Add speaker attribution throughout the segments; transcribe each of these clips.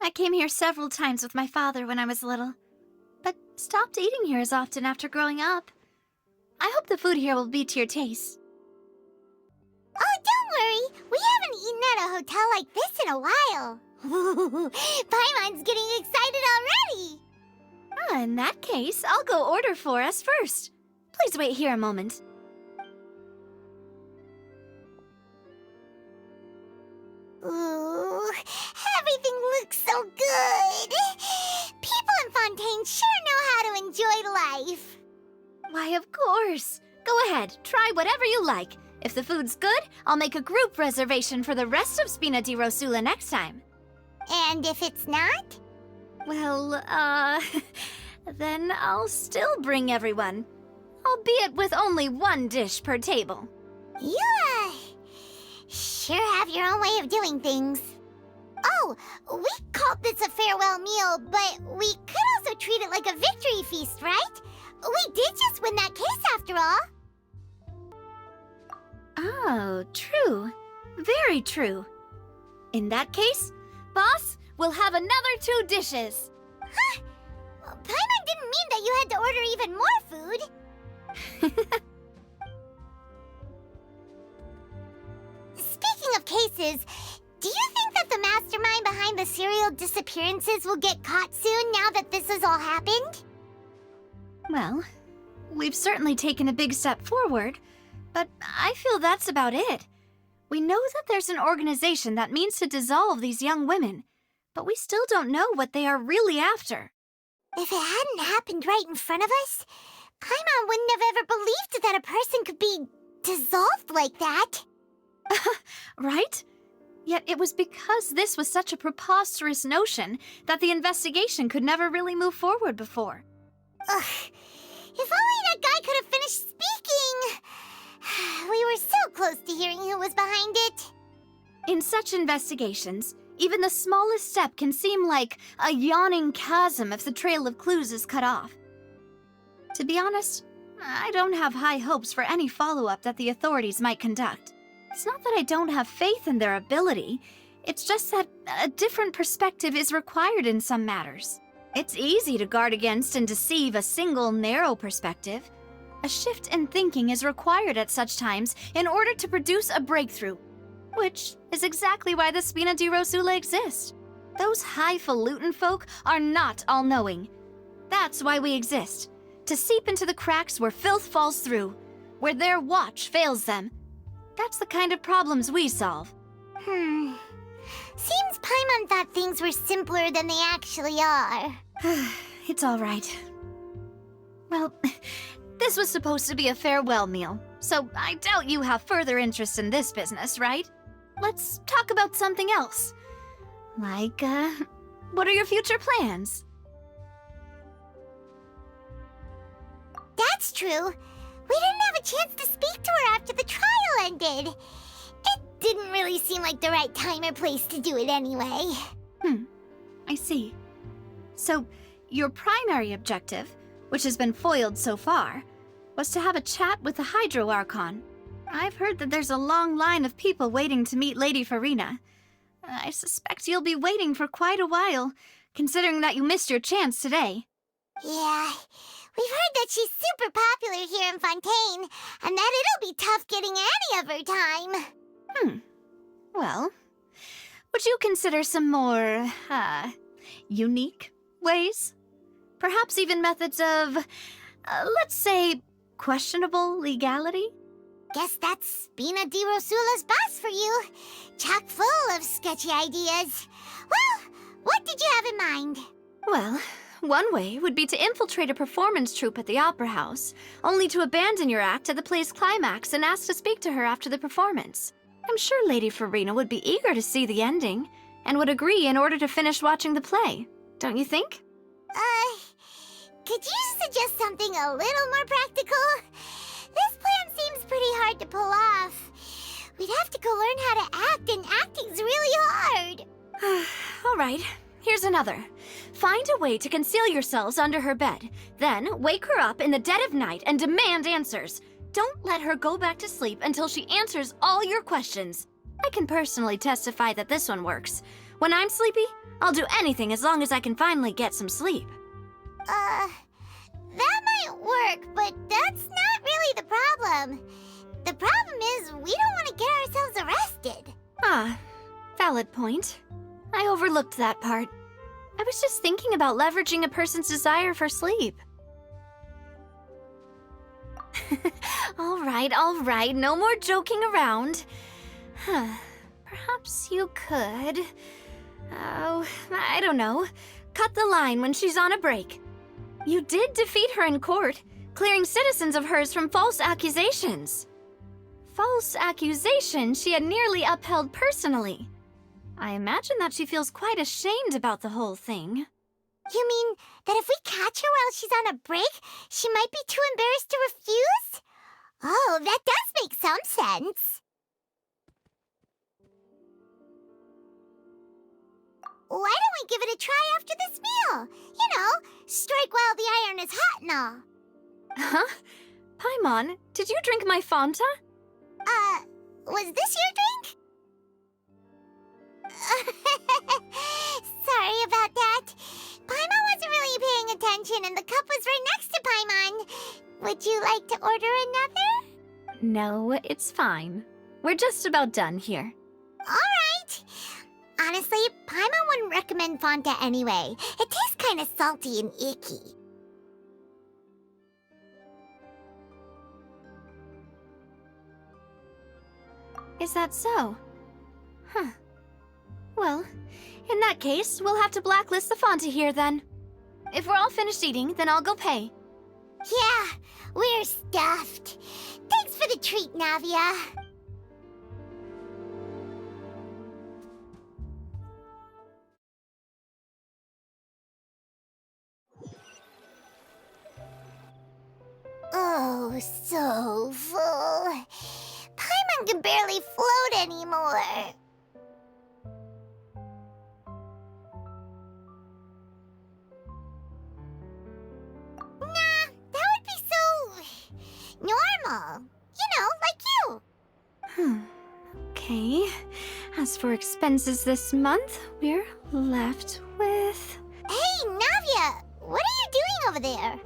Speaker 1: I came here several times with my father when I was little, but stopped eating here as often after growing up. I hope the food here will be to your taste.
Speaker 2: Oh, don't worry. We haven't eaten at a hotel like this in a while. Paimon's getting excited already.
Speaker 1: In that case, I'll go order for us first. Please wait here a moment.
Speaker 2: Ooh, everything looks so good. People in Fontaine sure know how to enjoy life.
Speaker 1: Why, of course. Go ahead, try whatever you like. If the food's good, I'll make a group reservation for the rest of Spina di Rosula next time.
Speaker 2: And if it's not?
Speaker 1: Well, then I'll still bring everyone. Albeit with only one dish per table.
Speaker 2: You, sure have your own way of doing things. Oh, we called this a farewell meal, but we could also treat it like a victory feast, right? We did just win that case after all.
Speaker 1: Oh, true. Very true. In that case, boss, we'll have another 2 dishes.
Speaker 2: Huh? Paimon didn't mean that you had to order even more food. Speaking of cases, do you think that the mastermind behind the serial disappearances will get caught soon now that this has all happened?
Speaker 1: Well, we've certainly taken a big step forward, but I feel that's about it. We know that there's an organization that means to dissolve these young women, but we still don't know what they are really after.
Speaker 2: If it hadn't happened right in front of us, Paimon wouldn't have ever believed that a person could be dissolved like that.
Speaker 1: Right? Yet it was because this was such a preposterous notion that the investigation could never really move forward before.
Speaker 2: Ugh. If only that guy could have finished speaking! We were so close to hearing who was behind it.
Speaker 1: In such investigations, even the smallest step can seem like a yawning chasm if the trail of clues is cut off. To be honest, I don't have high hopes for any follow-up that the authorities might conduct. It's not that I don't have faith in their ability, it's just that a different perspective is required in some matters. It's easy to guard against and deceive a single narrow perspective. A shift in thinking is required at such times in order to produce a breakthrough, which is exactly why the Spina di Rosula exists. Those highfalutin folk are not all-knowing. That's why we exist, to seep into the cracks where filth falls through, where their watch fails them. That's the kind of problems we solve.
Speaker 2: Seems Paimon thought things were simpler than they actually are.
Speaker 1: It's all right. Well, this was supposed to be a farewell meal, so I doubt you have further interest in this business, right? Let's talk about something else. Like, what are your future plans?
Speaker 2: That's true. We didn't have a chance to speak to her after the trial ended. It didn't really seem like the right time or place to do it anyway.
Speaker 1: I see. So, your primary objective, which has been foiled so far, was to have a chat with the Hydro Archon. I've heard that there's a long line of people waiting to meet Lady Farina. I suspect you'll be waiting for quite a while, considering that you missed your chance today.
Speaker 2: Yeah, we've heard that she's super popular here in Fontaine, and that it'll be tough getting any of her time.
Speaker 1: Well, would you consider some more, unique ways? Perhaps even methods of, let's say, questionable legality?
Speaker 2: Guess that's Spina di Rosula's boss for you. Chock full of sketchy ideas. Well, what did you have in mind?
Speaker 1: Well, one way would be to infiltrate a performance troupe at the Opera House, only to abandon your act at the play's climax and ask to speak to her after the performance. I'm sure Lady Farina would be eager to see the ending, and would agree in order to finish watching the play. Don't you think?
Speaker 2: Could you suggest something a little more practical? This plan seems pretty hard to pull off. We'd have to go learn how to act, and acting's really hard.
Speaker 1: All right, here's another. Find a way to conceal yourselves under her bed. Then wake her up in the dead of night and demand answers. Don't let her go back to sleep until she answers all your questions. I can personally testify that this one works. When I'm sleepy, I'll do anything as long as I can finally get some sleep.
Speaker 2: That might work, but that's not really the problem. The problem is we don't want to get ourselves arrested.
Speaker 1: Ah, valid point. I overlooked that part. I was just thinking about leveraging a person's desire for sleep. All right, no more joking around. Perhaps you could... Oh, I don't know. Cut the line when she's on a break. You did defeat her in court, clearing citizens of hers from false accusations. False accusations she had nearly upheld personally. I imagine that she feels quite ashamed about the whole thing.
Speaker 2: You mean that if we catch her while she's on a break, she might be too embarrassed to refuse? Oh, that does make some sense. Why don't we give it a try after this meal? You know, strike while the iron is hot and all.
Speaker 1: Huh? Paimon, did you drink my Fanta?
Speaker 2: Was this your drink? Sorry about that. Paimon wasn't really paying attention and the cup was right next to Paimon. Would you like to order another?
Speaker 1: No, it's fine. We're just about done here.
Speaker 2: Alright. Honestly, Paimon wouldn't recommend Fanta anyway. It tastes kind of salty and icky.
Speaker 1: Is that so? Huh. Well, in that case, we'll have to blacklist the Fanta here then. If we're all finished eating, then I'll go pay.
Speaker 2: Yeah, we're stuffed. Thanks for the treat, Navia. Oh, so full. Paimon can barely float anymore. Nah, that would be so... normal. You know, like you.
Speaker 1: Okay. As for expenses this month, we're left with...
Speaker 2: Hey, Navia! What are you doing over there?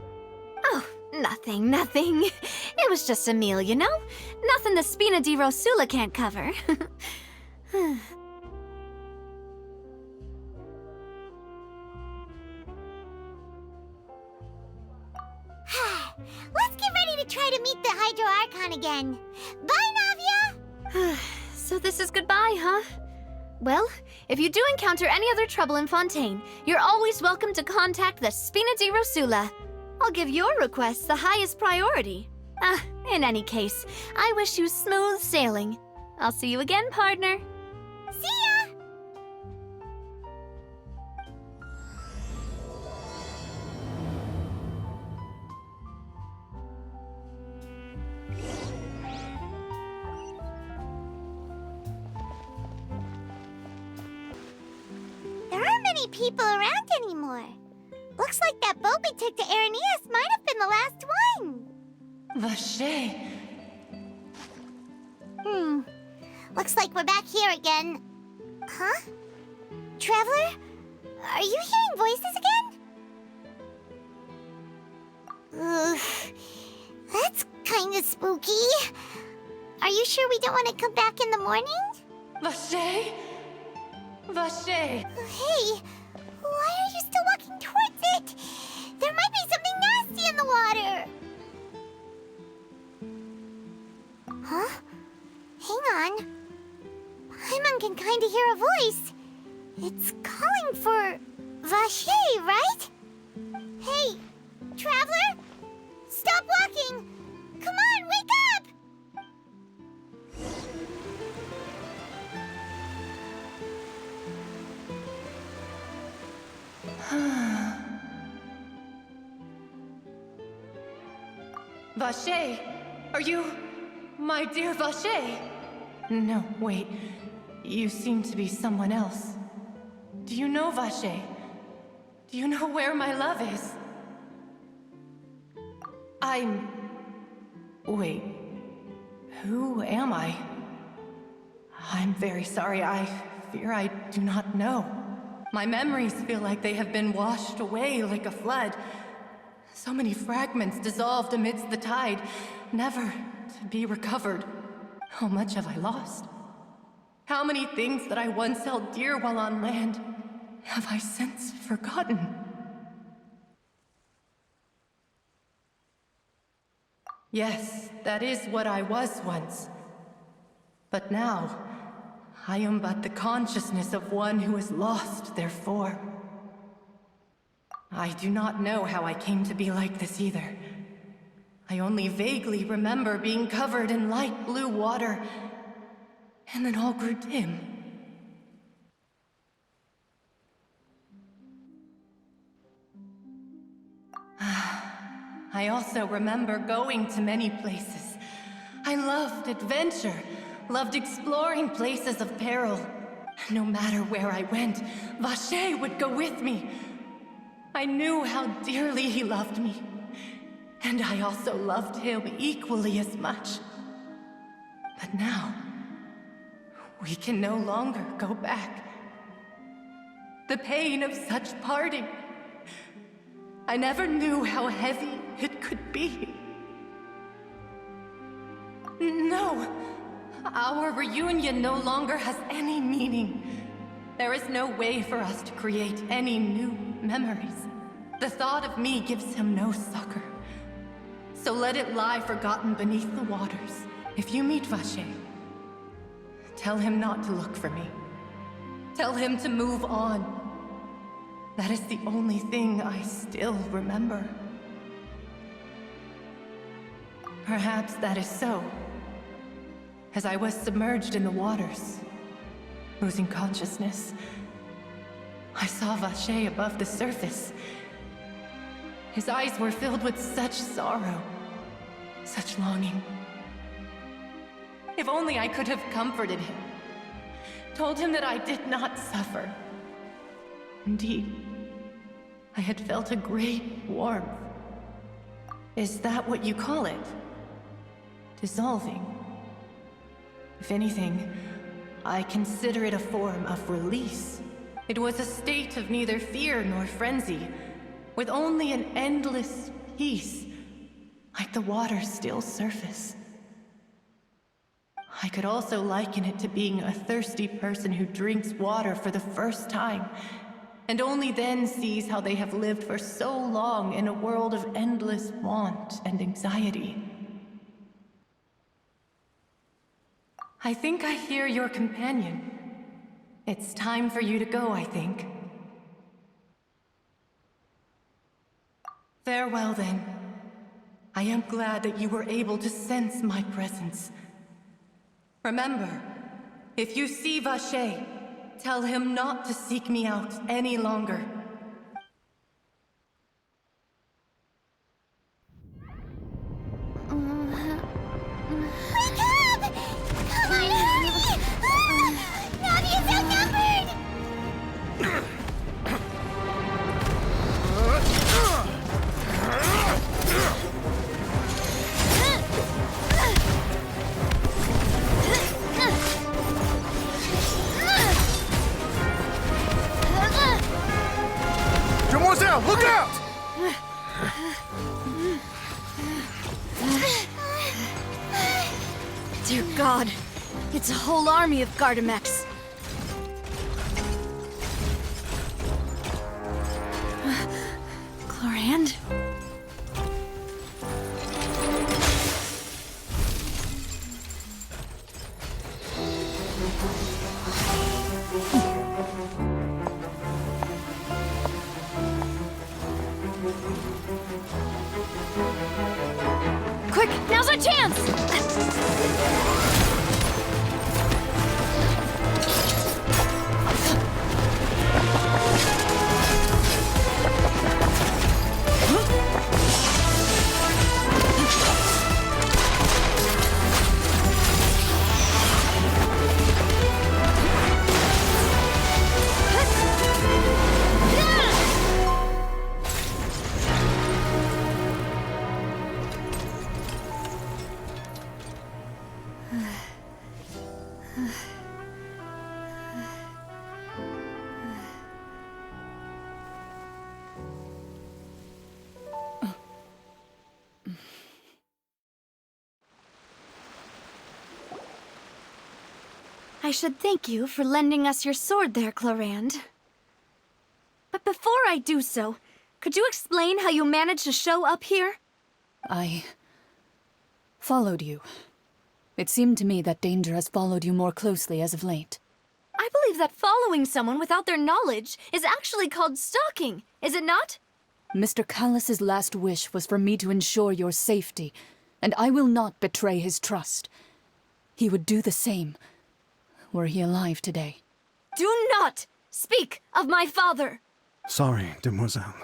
Speaker 1: Oh, nothing. It was just a meal, you know? Nothing the Spina di Rosula can't cover.
Speaker 2: Let's get ready to try to meet the Hydro Archon again. Bye, Navia!
Speaker 1: So this is goodbye, huh? Well, if you do encounter any other trouble in Fontaine, you're always welcome to contact the Spina di Rosula. I'll give your requests the highest priority. In any case, I wish you smooth sailing. I'll see you again, partner.
Speaker 2: See ya! There aren't many people around anymore. Looks like that boat we took to Araneas might have been the last one.
Speaker 3: Vache!
Speaker 2: Looks like we're back here again. Huh? Traveler? Are you hearing voices again? Ugh. That's kinda spooky. Are you sure we don't want to come back in the morning?
Speaker 3: Vache! Vache!
Speaker 2: Hey, why are you still walking towards it? There might be something nasty in the water. Huh? Hang on. Paimon can kinda hear a voice. It's calling for Vache, right? Hey, Traveler? Stop walking! Come on, wake up!
Speaker 3: Vache! Are you... my dear Vache? No, wait. You seem to be someone else. Do you know Vache? Do you know where my love is? Wait. Who am I? I'm very sorry. I fear I do not know. My memories feel like they have been washed away like a flood. So many fragments dissolved amidst the tide, never to be recovered. How much have I lost? How many things that I once held dear while on land have I since forgotten? Yes, that is what I was once. But now, I am but the consciousness of one who has lost their form. I do not know how I came to be like this either. I only vaguely remember being covered in light blue water, and then all grew dim. I also remember going to many places. I loved adventure, loved exploring places of peril. No matter where I went, Vacher would go with me. I knew how dearly he loved me, and I also loved him equally as much. But now, we can no longer go back. The pain of such parting, I never knew how heavy it could be. No, our reunion no longer has any meaning. There is no way for us to create any new memories. The thought of me gives him no succor. So let it lie forgotten beneath the waters. If you meet Vacher, tell him not to look for me. Tell him to move on. That is the only thing I still remember. Perhaps that is so. As I was submerged in the waters, losing consciousness, I saw Vacher above the surface. His eyes were filled with such sorrow, such longing. If only I could have comforted him, told him that I did not suffer. Indeed, I had felt a great warmth. Is that what you call it? Dissolving? If anything, I consider it a form of release. It was a state of neither fear nor frenzy, with only an endless peace, like the water's still surface. I could also liken it to being a thirsty person who drinks water for the first time, and only then sees how they have lived for so long in a world of endless want and anxiety. I think I hear your companion. It's time for you to go, I think. Farewell, then. I am glad that you were able to sense my presence. Remember, if you see Vacher, tell him not to seek me out any longer.
Speaker 2: Wake up! Come on, hurry! Navia's outnumbered!
Speaker 4: Demoiselle, look out!
Speaker 1: Dear God, it's a whole army of Gardamex. Clorand? Quick, now's our chance! I should thank you for lending us your sword there, Clorinde. But before I do so, could you explain how you managed to show up here?
Speaker 4: I followed you. It seemed to me that danger has followed you more closely as of late.
Speaker 1: I believe that following someone without their knowledge is actually called stalking, is it not?
Speaker 4: Mr. Callus's last wish was for me to ensure your safety, and I will not betray his trust. He would do the same, were he alive today.
Speaker 1: Do not speak of my father!
Speaker 5: Sorry, demoiselle.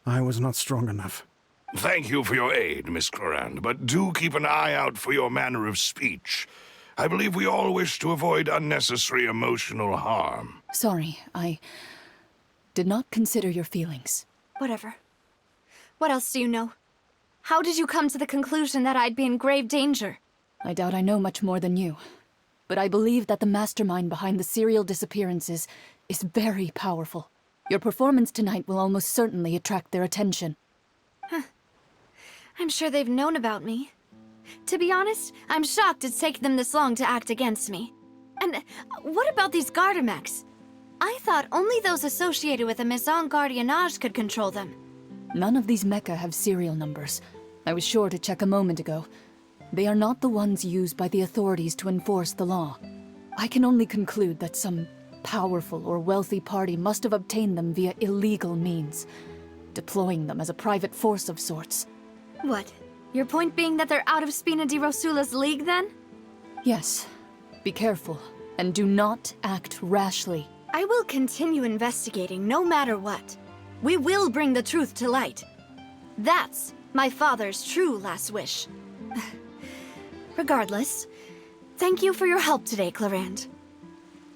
Speaker 5: I was not strong enough.
Speaker 6: Thank you for your aid, Miss Clorinde, but do keep an eye out for your manner of speech. I believe we all wish to avoid unnecessary emotional harm.
Speaker 4: Sorry, I did not consider your feelings.
Speaker 1: Whatever. What else do you know? How did you come to the conclusion that I'd be in grave danger?
Speaker 4: I doubt I know much more than you, but I believe that the mastermind behind the serial disappearances is very powerful. Your performance tonight will almost certainly attract their attention.
Speaker 1: I'm sure they've known about me. To be honest, I'm shocked it's taken them this long to act against me. And what about these Gardamex? I thought only those associated with the Maison Gardiennage could control them.
Speaker 4: None of these mecha have serial numbers. I was sure to check a moment ago. They are not the ones used by the authorities to enforce the law. I can only conclude that some powerful or wealthy party must have obtained them via illegal means, deploying them as a private force of sorts.
Speaker 1: What? Your point being that they're out of Spina di Rosula's league, then?
Speaker 4: Yes. Be careful, and do not act rashly.
Speaker 1: I will continue investigating no matter what. We will bring the truth to light. That's my father's true last wish. Regardless, thank you for your help today, Clorinde.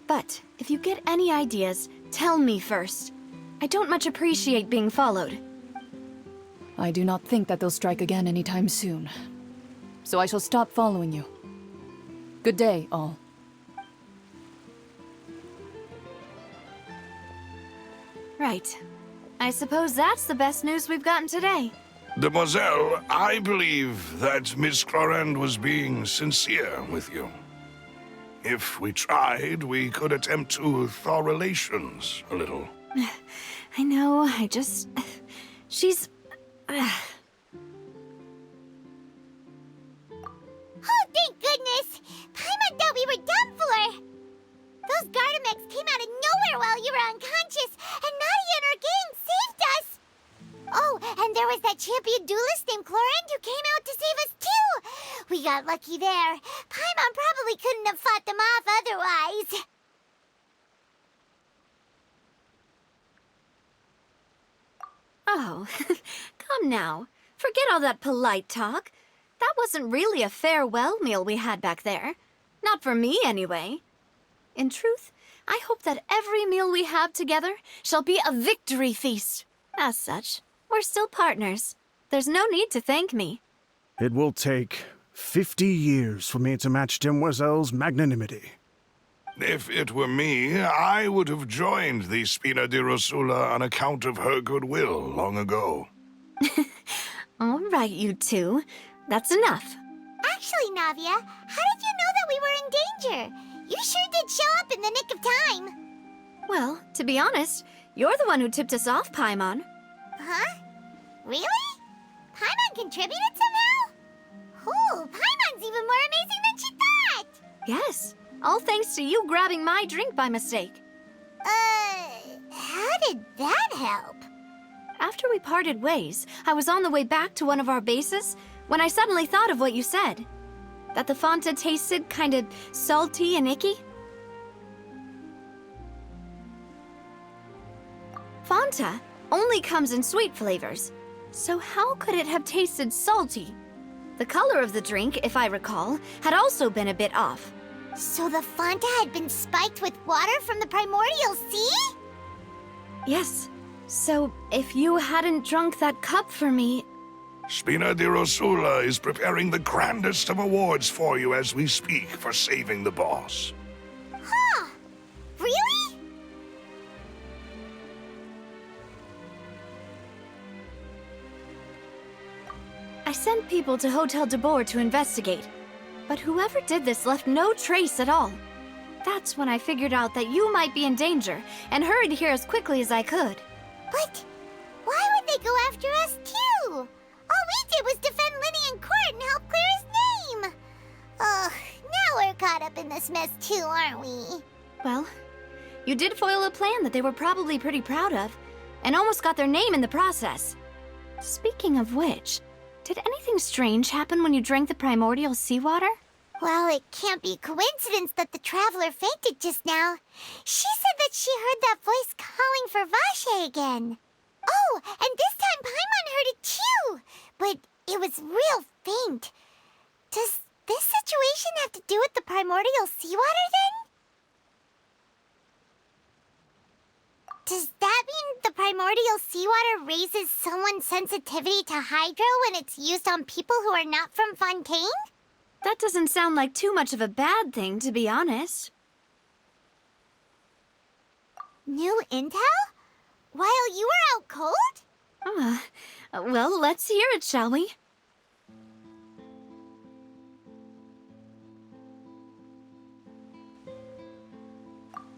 Speaker 1: But if you get any ideas, tell me first. I don't much appreciate being followed.
Speaker 4: I do not think that they'll strike again anytime soon. So I shall stop following you. Good day, all.
Speaker 1: Right. I suppose that's the best news we've gotten today.
Speaker 6: Demoiselle, I believe that Miss Clorinde was being sincere with you. If we tried, we could attempt to thaw relations a little.
Speaker 1: I know, she's...
Speaker 2: Oh, thank goodness! Paimon thought we were done for! Those Gardamex came out of nowhere while you were unconscious, and Nadia and her gang saved us! Oh, and there was that champion duelist named Clorinde who came out to save us too! We got lucky there. Paimon probably couldn't have fought them off otherwise.
Speaker 1: Oh, come now. Forget all that polite talk. That wasn't really a farewell meal we had back there. Not for me, anyway. In truth, I hope that every meal we have together shall be a victory feast. As such, we're still partners. There's no need to thank me.
Speaker 5: It will take 50 years for me to match Demoiselle's magnanimity.
Speaker 6: If it were me, I would have joined the Spina di Rosula on account of her goodwill long ago.
Speaker 1: All right, you two. That's enough.
Speaker 2: Actually, Navia, how did you know that we were in danger? You sure did show up in the nick of time.
Speaker 1: Well, to be honest, you're the one who tipped us off, Paimon.
Speaker 2: Huh? Really? Paimon contributed somehow? Ooh, Paimon's even more amazing than she thought!
Speaker 1: Yes, all thanks to you grabbing my drink by mistake.
Speaker 2: How did that help?
Speaker 1: After we parted ways, I was on the way back to one of our bases when I suddenly thought of what you said. That the Fanta tasted kinda salty and icky. Fanta only comes in sweet flavors, so how could it have tasted salty? The color of the drink, if I recall, had also been a bit off.
Speaker 2: So the Fanta had been spiked with water from the primordial sea?
Speaker 1: Yes, so if you hadn't drunk that cup for me...
Speaker 6: Spina di Rosula is preparing the grandest of awards for you as we speak for saving the boss.
Speaker 2: Huh? Really?
Speaker 1: I sent people to Hotel de Boer to investigate, but whoever did this left no trace at all. That's when I figured out that you might be in danger and hurried here as quickly as I could.
Speaker 2: But why would they go after us too? All we did was defend Linny in court and help clear his name. Ugh, now we're caught up in this mess too, aren't we?
Speaker 1: Well, you did foil a plan that they were probably pretty proud of, and almost got their name in the process. Speaking of which, did anything strange happen when you drank the primordial seawater?
Speaker 2: Well, it can't be a coincidence that the traveler fainted just now. She said that she heard that voice calling for Vache again. Oh, and this time Paimon heard it too, but it was real faint. Does this situation have to do with the primordial seawater then? Does that mean the primordial seawater raises someone's sensitivity to hydro when it's used on people who are not from Fontaine?
Speaker 1: That doesn't sound like too much of a bad thing, to be honest.
Speaker 2: New intel? While you were out cold?
Speaker 1: Well, let's hear it, shall we?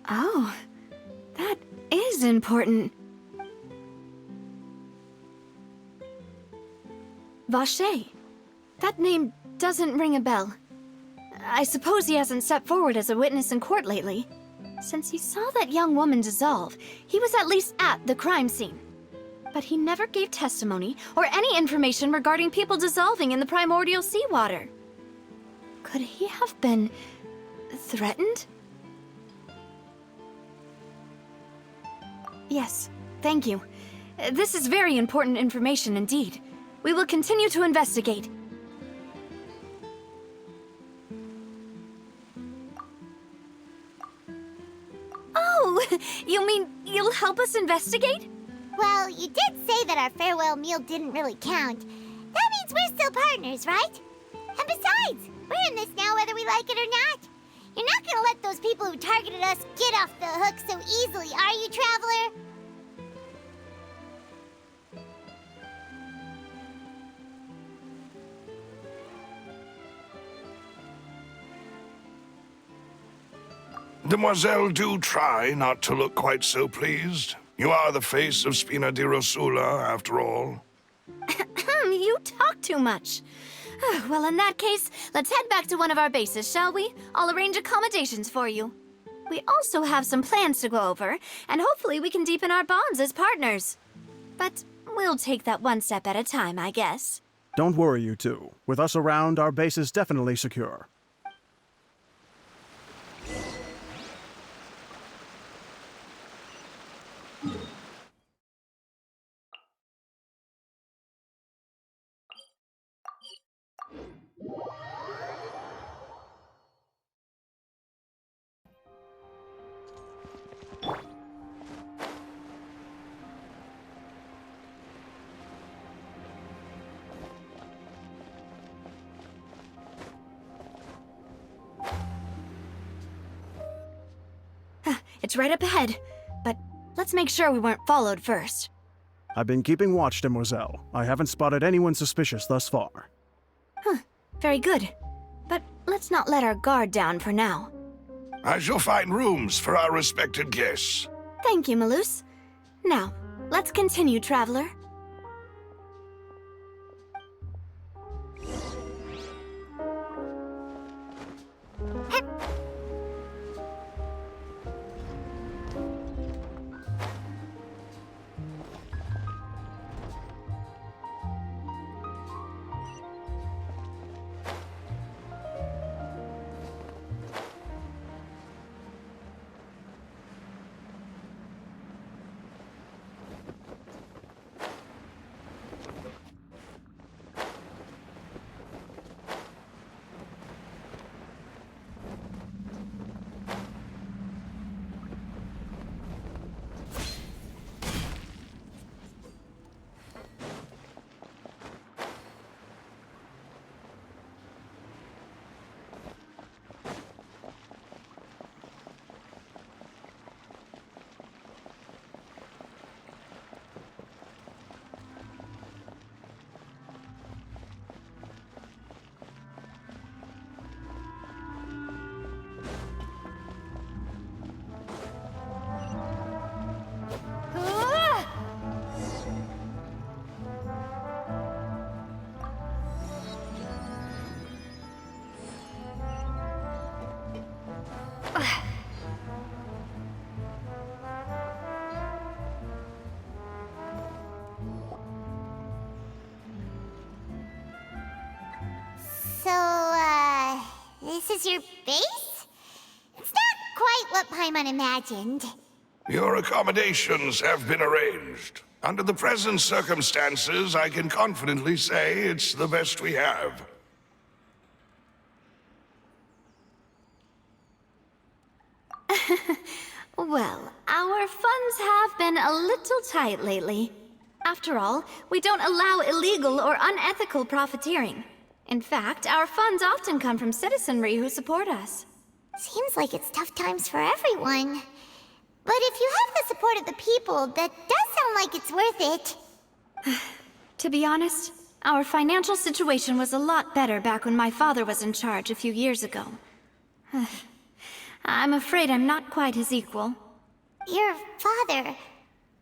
Speaker 1: Oh, that is important. Vache. That name doesn't ring a bell. I suppose he hasn't stepped forward as a witness in court lately. Since he saw that young woman dissolve, he was at least at the crime scene. But he never gave testimony or any information regarding people dissolving in the primordial seawater. Could he have been threatened? Yes, thank you. This is very important information indeed. We will continue to investigate. Oh, you mean you'll help us investigate?
Speaker 2: Well, you did say that our farewell meal didn't really count. That means we're still partners, right? And besides, we're in this now whether we like it or not. You're not gonna let those people who targeted us get off the hook so easily, are you, Traveler?
Speaker 6: Demoiselle, do try not to look quite so pleased. You are the face of Spina di Rosula, after all.
Speaker 1: You talk too much. Well, in that case, let's head back to one of our bases, shall we? I'll arrange accommodations for you. We also have some plans to go over, and hopefully we can deepen our bonds as partners. But we'll take that one step at a time, I guess.
Speaker 5: Don't worry, you two. With us around, our base is definitely secure.
Speaker 1: It's right up ahead, but let's make sure we weren't followed first.
Speaker 5: I've been keeping watch, Demoiselle. I haven't spotted anyone suspicious thus far.
Speaker 1: Very good. But let's not let our guard down for now.
Speaker 6: I shall find rooms for our respected guests.
Speaker 1: Thank you, Malus. Now, let's continue, Traveler.
Speaker 2: is your base? It's not quite what Paimon imagined.
Speaker 6: Your accommodations have been arranged. Under the present circumstances, I can confidently say it's the best we have.
Speaker 1: Well, our funds have been a little tight lately. After all, we don't allow illegal or unethical profiteering. In fact, our funds often come from citizenry who support us.
Speaker 2: Seems like it's tough times for everyone. But if you have the support of the people, that does sound like it's worth it.
Speaker 1: To be honest, our financial situation was a lot better back when my father was in charge a few years ago. I'm afraid I'm not quite his equal.
Speaker 2: Your father...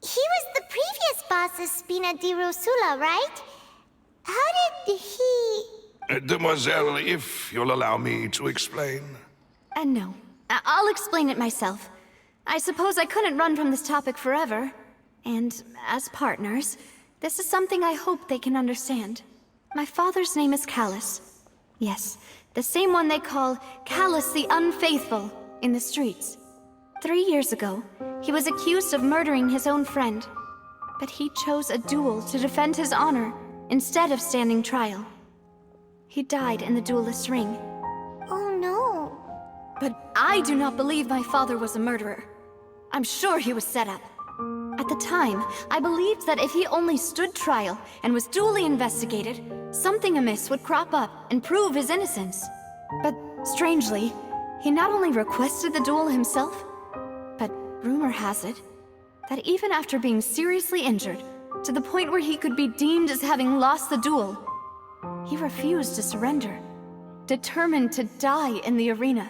Speaker 2: he was the previous boss of Spina di Rosula, right? How did he...
Speaker 6: Demoiselle, if you'll allow me to explain.
Speaker 1: No. I'll explain it myself. I suppose I couldn't run from this topic forever. And as partners, this is something I hope they can understand. My father's name is Callus. Yes, the same one they call Callus the Unfaithful in the streets. 3 years ago, he was accused of murdering his own friend. But he chose a duel to defend his honor instead of standing trial. He died in the duelist's ring.
Speaker 2: Oh no.
Speaker 1: But I do not believe my father was a murderer. I'm sure he was set up. At the time, I believed that if he only stood trial and was duly investigated, something amiss would crop up and prove his innocence. But strangely, he not only requested the duel himself, but rumor has it that even after being seriously injured, to the point where he could be deemed as having lost the duel, he refused to surrender, determined to die in the arena.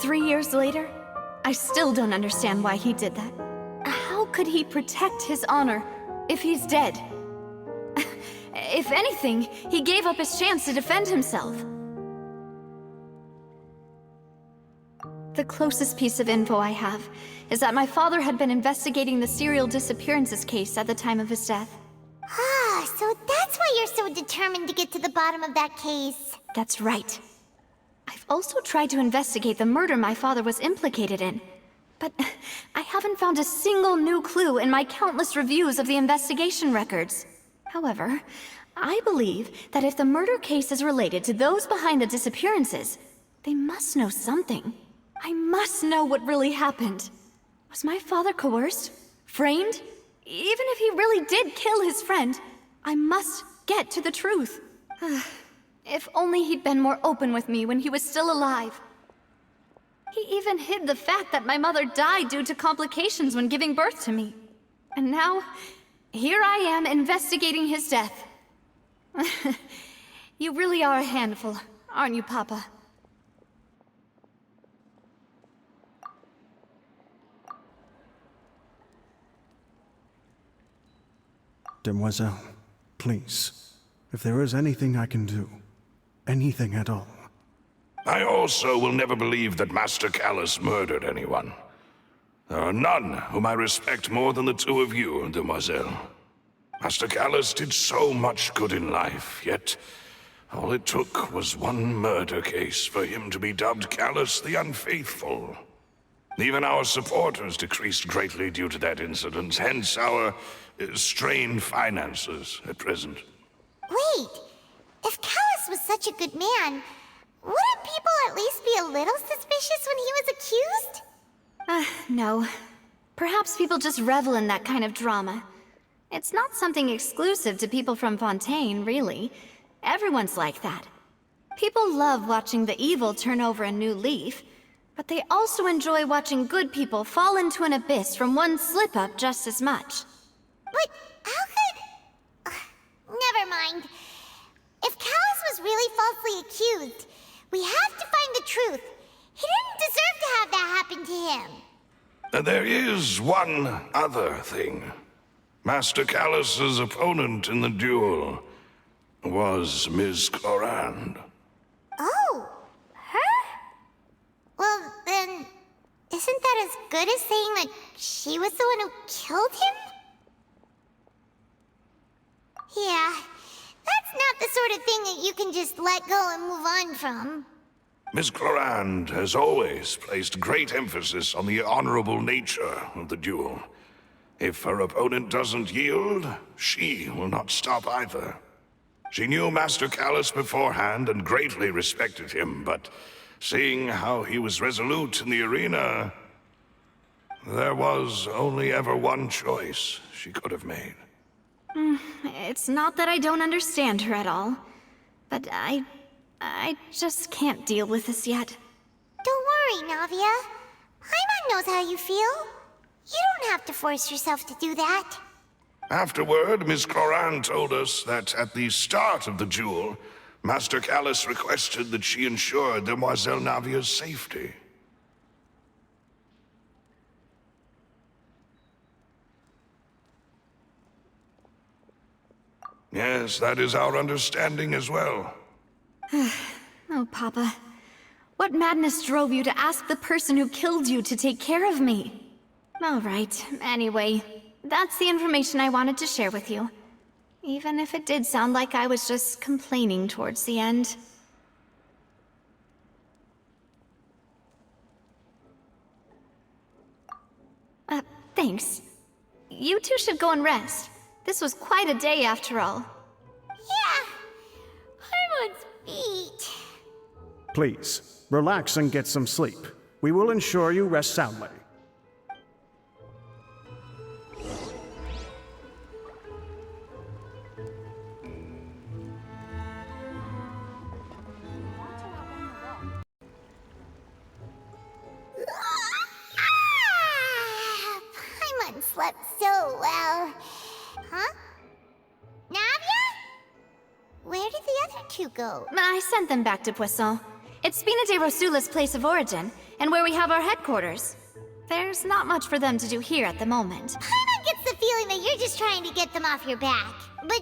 Speaker 1: 3 years later, I still don't understand why he did that. How could he protect his honor if he's dead? If anything, he gave up his chance to defend himself. The closest piece of info I have is that my father had been investigating the serial disappearances case at the time of his death.
Speaker 2: Ah, so that's why you're so determined to get to the bottom of that case.
Speaker 1: That's right. I've also tried to investigate the murder my father was implicated in, but I haven't found a single new clue in my countless reviews of the investigation records. However, I believe that if the murder case is related to those behind the disappearances, they must know something. I must know what really happened. Was my father coerced? Framed? Even if he really did kill his friend, I must get to the truth. If only he'd been more open with me when he was still alive. He even hid the fact that my mother died due to complications when giving birth to me. And now, here I am investigating his death. You really are a handful, aren't you, Papa?
Speaker 5: Demoiselle, please, if there is anything I can do, anything at all.
Speaker 6: I also will never believe that Master Callus murdered anyone. There are none whom I respect more than the two of you, Demoiselle. Master Callus did so much good in life, yet all it took was one murder case for him to be dubbed Callus the Unfaithful. Even our supporters decreased greatly due to that incident, hence our strained finances at present.
Speaker 2: Wait, if Callus was such a good man, wouldn't people at least be a little suspicious when he was accused?
Speaker 1: No. Perhaps people just revel in that kind of drama. It's not something exclusive to people from Fontaine, really. Everyone's like that. People love watching the evil turn over a new leaf, but they also enjoy watching good people fall into an abyss from one slip-up just as much.
Speaker 2: But how could... never mind. If Callus was really falsely accused, we have to find the truth. He didn't deserve to have that happen to him.
Speaker 6: There is one other thing. Master Callus's opponent in the duel was Ms. Clorand.
Speaker 2: Oh, her? Well, then, isn't that as good as saying that she was the one who killed him? Yeah, that's not the sort of thing that you can just let go and move on from.
Speaker 6: Miss Clorand has always placed great emphasis on the honorable nature of the duel. If her opponent doesn't yield, she will not stop either. She knew Master Callus beforehand and greatly respected him, but seeing how he was resolute in the arena, there was only ever one choice she could have made.
Speaker 1: It's not that I don't understand her at all, but I just can't deal with this yet.
Speaker 2: Don't worry, Navia. Paimon knows how you feel. You don't have to force yourself to do that.
Speaker 6: Afterward, Miss Clorand told us that at the start of the duel, Master Callus requested that she ensure Demoiselle Navia's safety. Yes, that is our understanding as well.
Speaker 1: Oh, Papa. What madness drove you to ask the person who killed you to take care of me? All right, anyway, that's the information I wanted to share with you. Even if it did sound like I was just complaining towards the end. Thanks. You two should go and rest. This was quite a day after all.
Speaker 2: Yeah. Paimon's beat.
Speaker 5: Please, relax and get some sleep. We will ensure you rest soundly.
Speaker 2: Paimon slept so well. Huh? Navia? Where did the other two go?
Speaker 1: I sent them back to Poisson. It's Spina de Rosula's place of origin, and where we have our headquarters. There's not much for them to do here at the moment.
Speaker 2: Paimon gets the feeling that you're just trying to get them off your back. But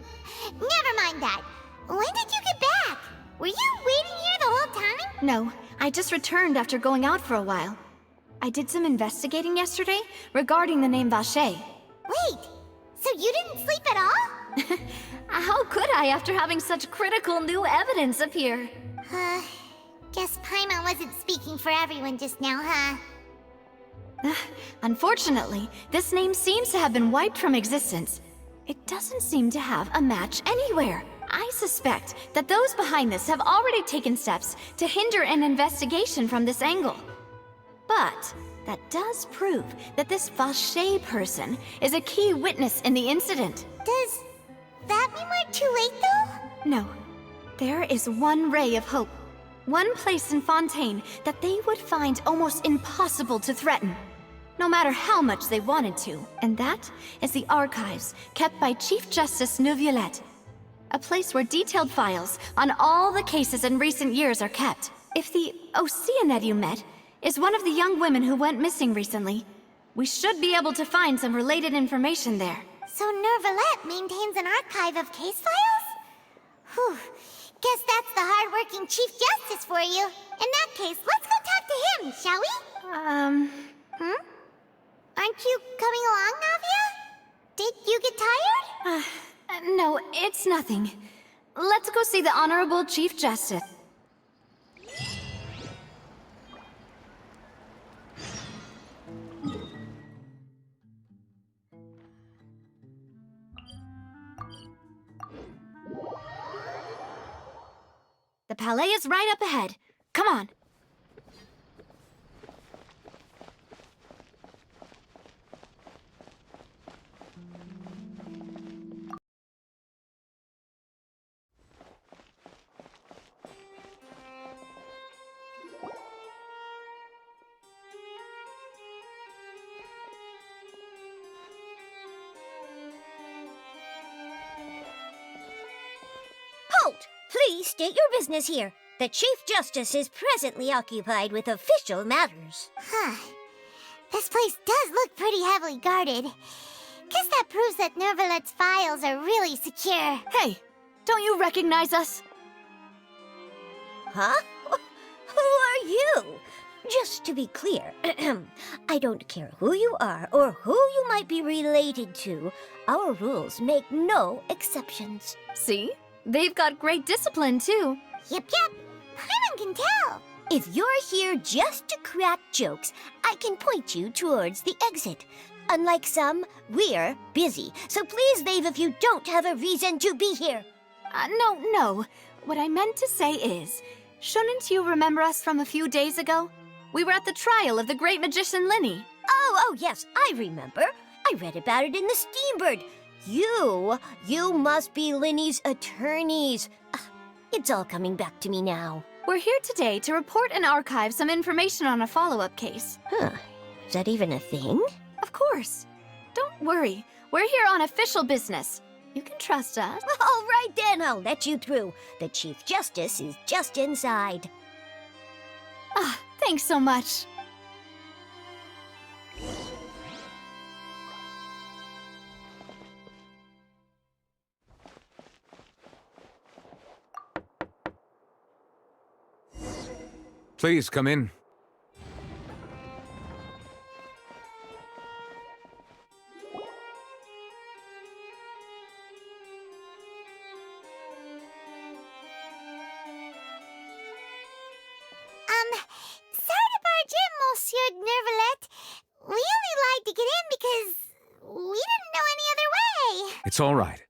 Speaker 2: never mind that. When did you get back? Were you waiting here the whole time?
Speaker 1: No, I just returned after going out for a while. I did some investigating yesterday regarding the name Vacher.
Speaker 2: Wait, so you didn't sleep at all?
Speaker 1: How could I after having such critical new evidence appear?
Speaker 2: Guess Paimon wasn't speaking for everyone just now, huh?
Speaker 1: Unfortunately, this name seems to have been wiped from existence. It doesn't seem to have a match anywhere. I suspect that those behind this have already taken steps to hinder an investigation from this angle. But that does prove that this Vacher person is a key witness in the incident.
Speaker 2: Does that mean we're too late, though?
Speaker 1: No. There is one ray of hope. One place in Fontaine that they would find almost impossible to threaten, no matter how much they wanted to. And that is the archives kept by Chief Justice Neuvillette. A place where detailed files on all the cases in recent years are kept. If the Oceanette you met is one of the young women who went missing recently, we should be able to find some related information there.
Speaker 2: So Neuvillette maintains an archive of case files? Whew. Guess that's the hard-working Chief Justice for you. In that case, let's go talk to him, shall we? Aren't you coming along, Navia? Did you get tired?
Speaker 1: No, it's nothing. Let's go see the Honorable Chief Justice. The Palais is right up ahead. Come on.
Speaker 7: Halt! Please state your business here. The Chief Justice is presently occupied with official matters.
Speaker 2: This place does look pretty heavily guarded. Guess that proves that Neuvillette's files are really secure.
Speaker 1: Hey, don't you recognize us?
Speaker 7: Huh? Who are you? Just to be clear, I don't care who you are or who you might be related to. Our rules make no exceptions.
Speaker 1: See? They've got great discipline, too.
Speaker 2: Yep. Paimon can tell.
Speaker 7: If you're here just to crack jokes, I can point you towards the exit. Unlike some, we're busy, so please leave if you don't have a reason to be here.
Speaker 1: No. What I meant to say is, shouldn't you remember us from a few days ago? We were at the trial of the great magician Linny.
Speaker 7: Oh, yes, I remember. I read about it in the Steambird. You must be Linny's attorneys. It's all coming back to me now.
Speaker 1: We're here today to report and archive some information on a follow-up case.
Speaker 7: Is that even a thing?
Speaker 1: Of course. Don't worry. We're here on official business. You can trust us.
Speaker 7: All right then, I'll let you through. The Chief Justice is just inside.
Speaker 1: Thanks so much.
Speaker 8: Please come in.
Speaker 2: Sorry to barge in, Monsieur Nervalet. We only lied to get in because we didn't know any other way.
Speaker 8: It's all right.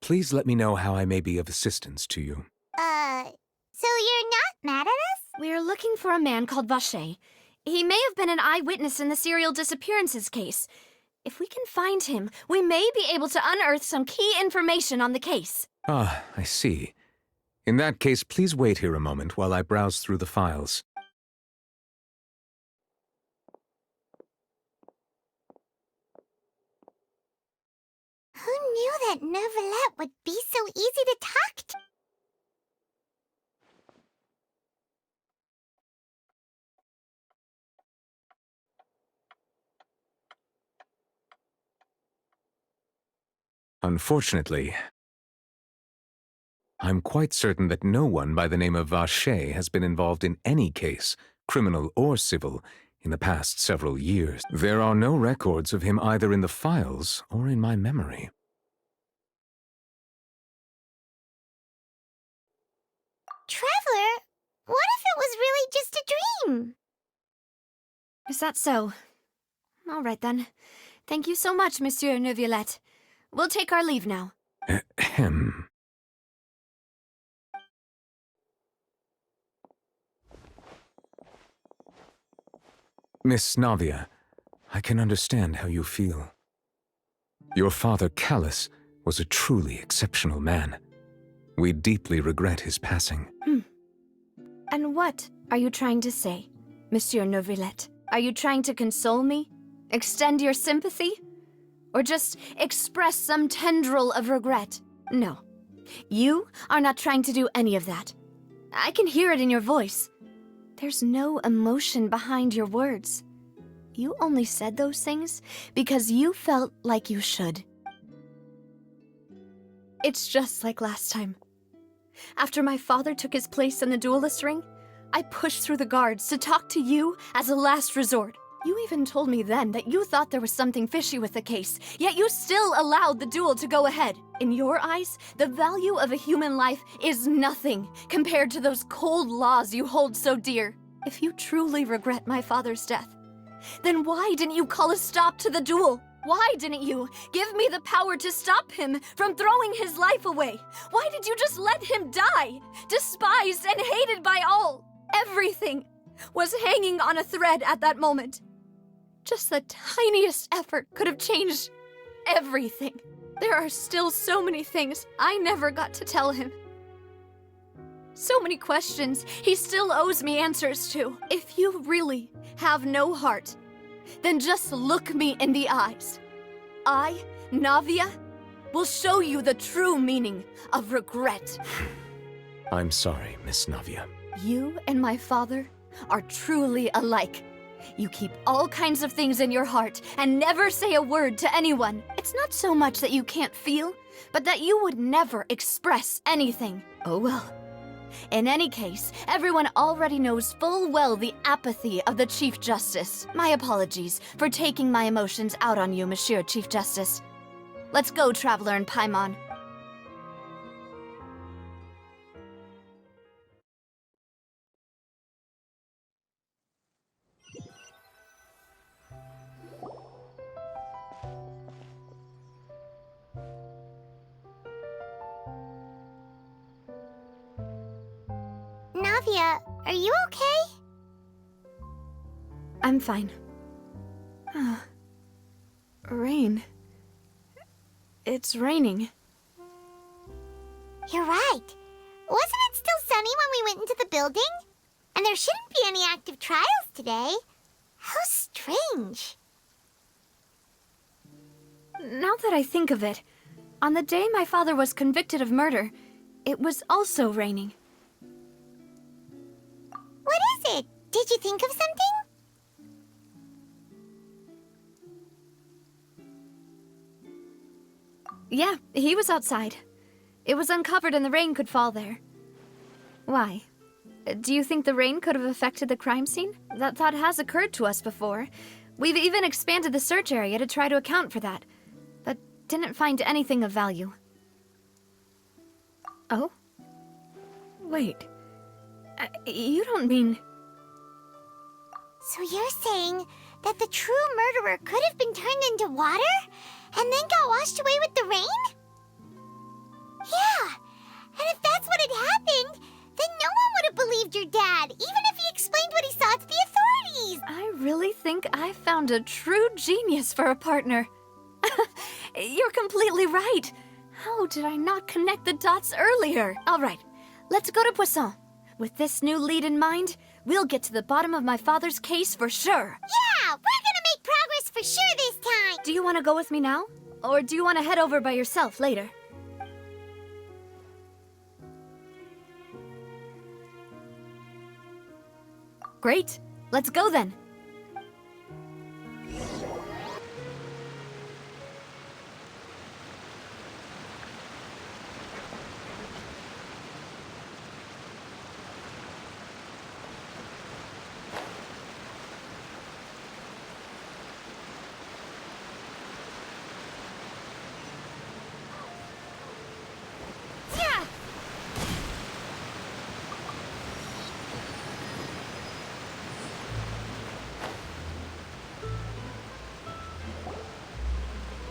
Speaker 8: Please let me know how I may be of assistance to you.
Speaker 2: So you're not mad at us?
Speaker 1: We're looking for a man called Vacher. He may have been an eyewitness in the serial disappearances case. If we can find him, we may be able to unearth some key information on the case.
Speaker 8: Ah, I see. In that case, please wait here a moment while I browse through the files.
Speaker 2: Who knew that Nervalet would be so easy to talk to?
Speaker 8: Unfortunately, I'm quite certain that no one by the name of Vacher has been involved in any case, criminal or civil, in the past several years. There are no records of him either in the files or in my memory.
Speaker 2: Traveler, what if it was really just a dream?
Speaker 1: Is that so? All right, then. Thank you so much, Monsieur Neuvillette. We'll take our leave now.
Speaker 8: Ahem. Miss Navia, I can understand how you feel. Your father, Callus, was a truly exceptional man. We deeply regret his passing.
Speaker 1: And what are you trying to say, Monsieur Neuvillette? Are you trying to console me? Extend your sympathy? Or just express some tendril of regret? No. You are not trying to do any of that. I can hear it in your voice. There's no emotion behind your words. You only said those things because you felt like you should. It's just like last time. After my father took his place in the duelist ring, I pushed through the guards to talk to you as a last resort. You even told me then that you thought there was something fishy with the case, yet you still allowed the duel to go ahead. In your eyes, the value of a human life is nothing compared to those cold laws you hold so dear. If you truly regret my father's death, then why didn't you call a stop to the duel? Why didn't you give me the power to stop him from throwing his life away? Why did you just let him die, despised and hated by all? Everything was hanging on a thread at that moment. Just the tiniest effort could have changed everything. There are still so many things I never got to tell him. So many questions he still owes me answers to. If you really have no heart, then just look me in the eyes. I, Navia, will show you the true meaning of regret.
Speaker 8: I'm sorry, Miss Navia.
Speaker 1: You and my father are truly alike. You keep all kinds of things in your heart and never say a word to anyone. It's not so much that you can't feel, but that you would never express anything. Oh well. In any case, everyone already knows full well the apathy of the Chief Justice. My apologies for taking my emotions out on you, Monsieur Chief Justice. Let's go, Traveler and Paimon.
Speaker 2: Navia, are you okay?
Speaker 1: I'm fine. Rain. It's raining.
Speaker 2: You're right. Wasn't it still sunny when we went into the building? And there shouldn't be any active trials today. How strange.
Speaker 1: Now that I think of it, on the day my father was convicted of murder, it was also raining.
Speaker 2: What is it? Did you think of something?
Speaker 1: Yeah, he was outside. It was uncovered and the rain could fall there. Why? Do you think the rain could have affected the crime scene? That thought has occurred to us before. We've even expanded the search area to try to account for that, but didn't find anything of value. Oh? Wait. You don't mean...
Speaker 2: So you're saying that the true murderer could have been turned into water and then got washed away with the rain? Yeah, and if that's what had happened, then no one would have believed your dad, even if he explained what he saw to the authorities.
Speaker 1: I really think I found a true genius for a partner. You're completely right. How did I not connect the dots earlier? All right, let's go to Poisson. With this new lead in mind, we'll get to the bottom of my father's case for sure.
Speaker 2: Yeah, we're gonna make progress for sure this time.
Speaker 1: Do you want to go with me now? Or do you want to head over by yourself later? Great. Let's go then.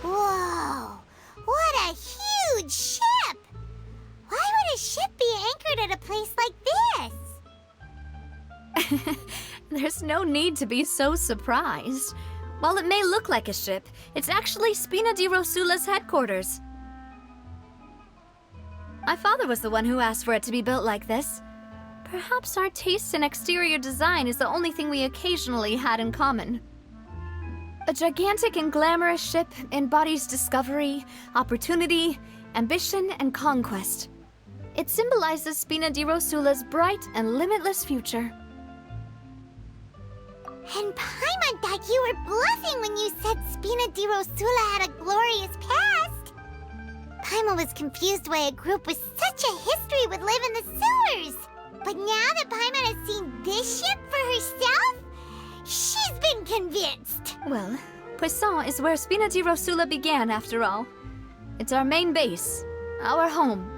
Speaker 2: Whoa, what a huge ship! Why would a ship be anchored at a place like this?
Speaker 1: There's no need to be so surprised. While it may look like a ship, it's actually Spina di Rosula's headquarters. My father was the one who asked for it to be built like this. Perhaps our taste in exterior design is the only thing we occasionally had in common. A gigantic and glamorous ship embodies discovery, opportunity, ambition, and conquest. It symbolizes Spina di Rosula's bright and limitless future.
Speaker 2: And Paimon thought you were bluffing when you said Spina di Rosula had a glorious past. Paimon was confused why a group with such a history would live in the sewers. But now that Paimon has seen this ship for herself, she's been convinced.
Speaker 1: Well, Poisson is where Spina di Rosula began, after all. It's our main base, our home.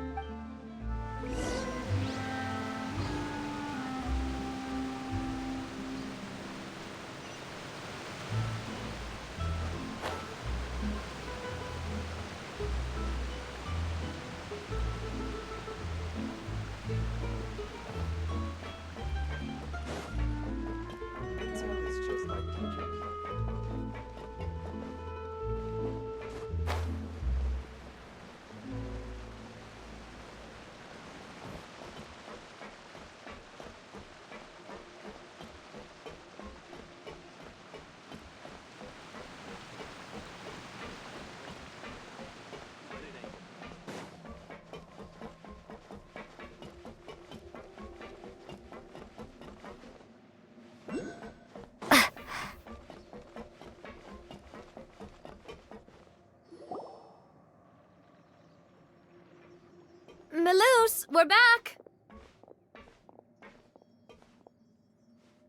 Speaker 1: Melus, we're back!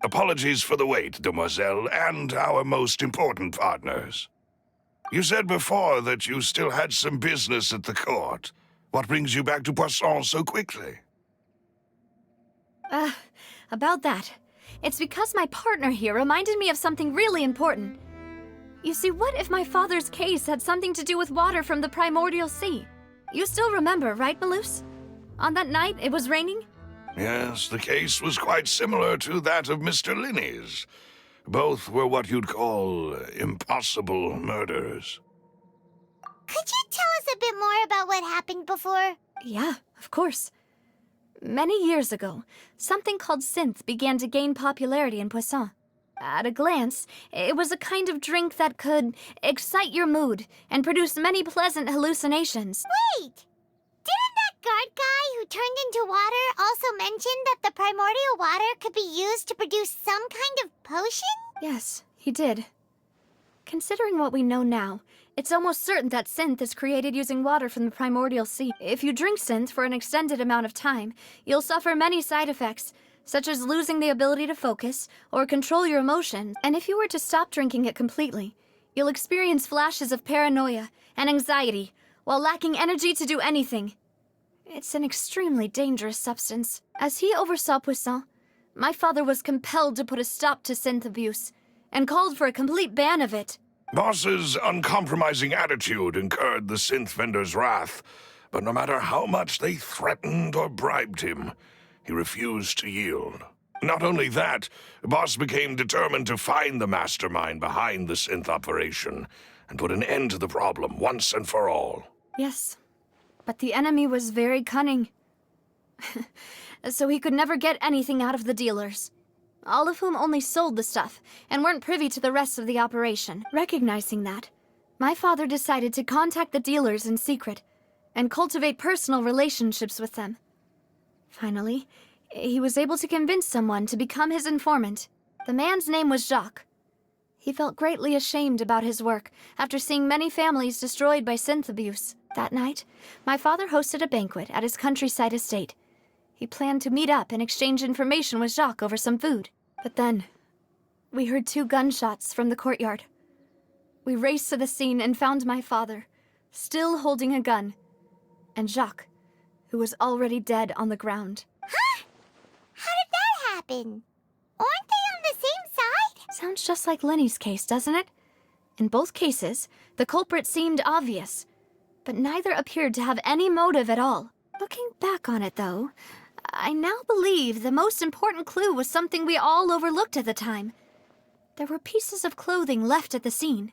Speaker 6: Apologies for the wait, demoiselle, and our most important partners. You said before that you still had some business at the court. What brings you back to Poisson so quickly?
Speaker 1: About that. It's because my partner here reminded me of something really important. You see, what if my father's case had something to do with water from the primordial sea? You still remember, right, Melus? On that night, it was raining?
Speaker 6: Yes, the case was quite similar to that of Mr. Linney's. Both were what you'd call impossible murders.
Speaker 2: Could you tell us a bit more about what happened before?
Speaker 1: Yeah, of course. Many years ago, something called synth began to gain popularity in Poisson. At a glance, it was a kind of drink that could excite your mood and produce many pleasant hallucinations.
Speaker 2: Wait! Didn't that guard guy who turned into water also mention that the primordial water could be used to produce some kind of potion?
Speaker 1: Yes, he did. Considering what we know now, it's almost certain that synth is created using water from the primordial sea. If you drink synth for an extended amount of time, you'll suffer many side effects, such as losing the ability to focus or control your emotions. And if you were to stop drinking it completely, you'll experience flashes of paranoia and anxiety while lacking energy to do anything. It's an extremely dangerous substance. As he oversaw Poisson, my father was compelled to put a stop to synth abuse and called for a complete ban of it.
Speaker 6: Boss's uncompromising attitude incurred the synth vendor's wrath, but no matter how much they threatened or bribed him, he refused to yield. Not only that, Boss became determined to find the mastermind behind the synth operation and put an end to the problem once and for all.
Speaker 1: Yes, but the enemy was very cunning. So he could never get anything out of the dealers, all of whom only sold the stuff and weren't privy to the rest of the operation. Recognizing that, my father decided to contact the dealers in secret and cultivate personal relationships with them. Finally, he was able to convince someone to become his informant. The man's name was Jacques. He felt greatly ashamed about his work after seeing many families destroyed by synth abuse. That night, my father hosted a banquet at his countryside estate. He planned to meet up and exchange information with Jacques over some food. But then, we heard 2 gunshots from the courtyard. We raced to the scene and found my father, still holding a gun, and Jacques, who was already dead on the ground.
Speaker 2: Huh? How did that happen? Aren't they on the same side?
Speaker 1: Sounds just like Lenny's case, doesn't it? In both cases, the culprit seemed obvious, but neither appeared to have any motive at all. Looking back on it, though, I now believe the most important clue was something we all overlooked at the time. There were pieces of clothing left at the scene.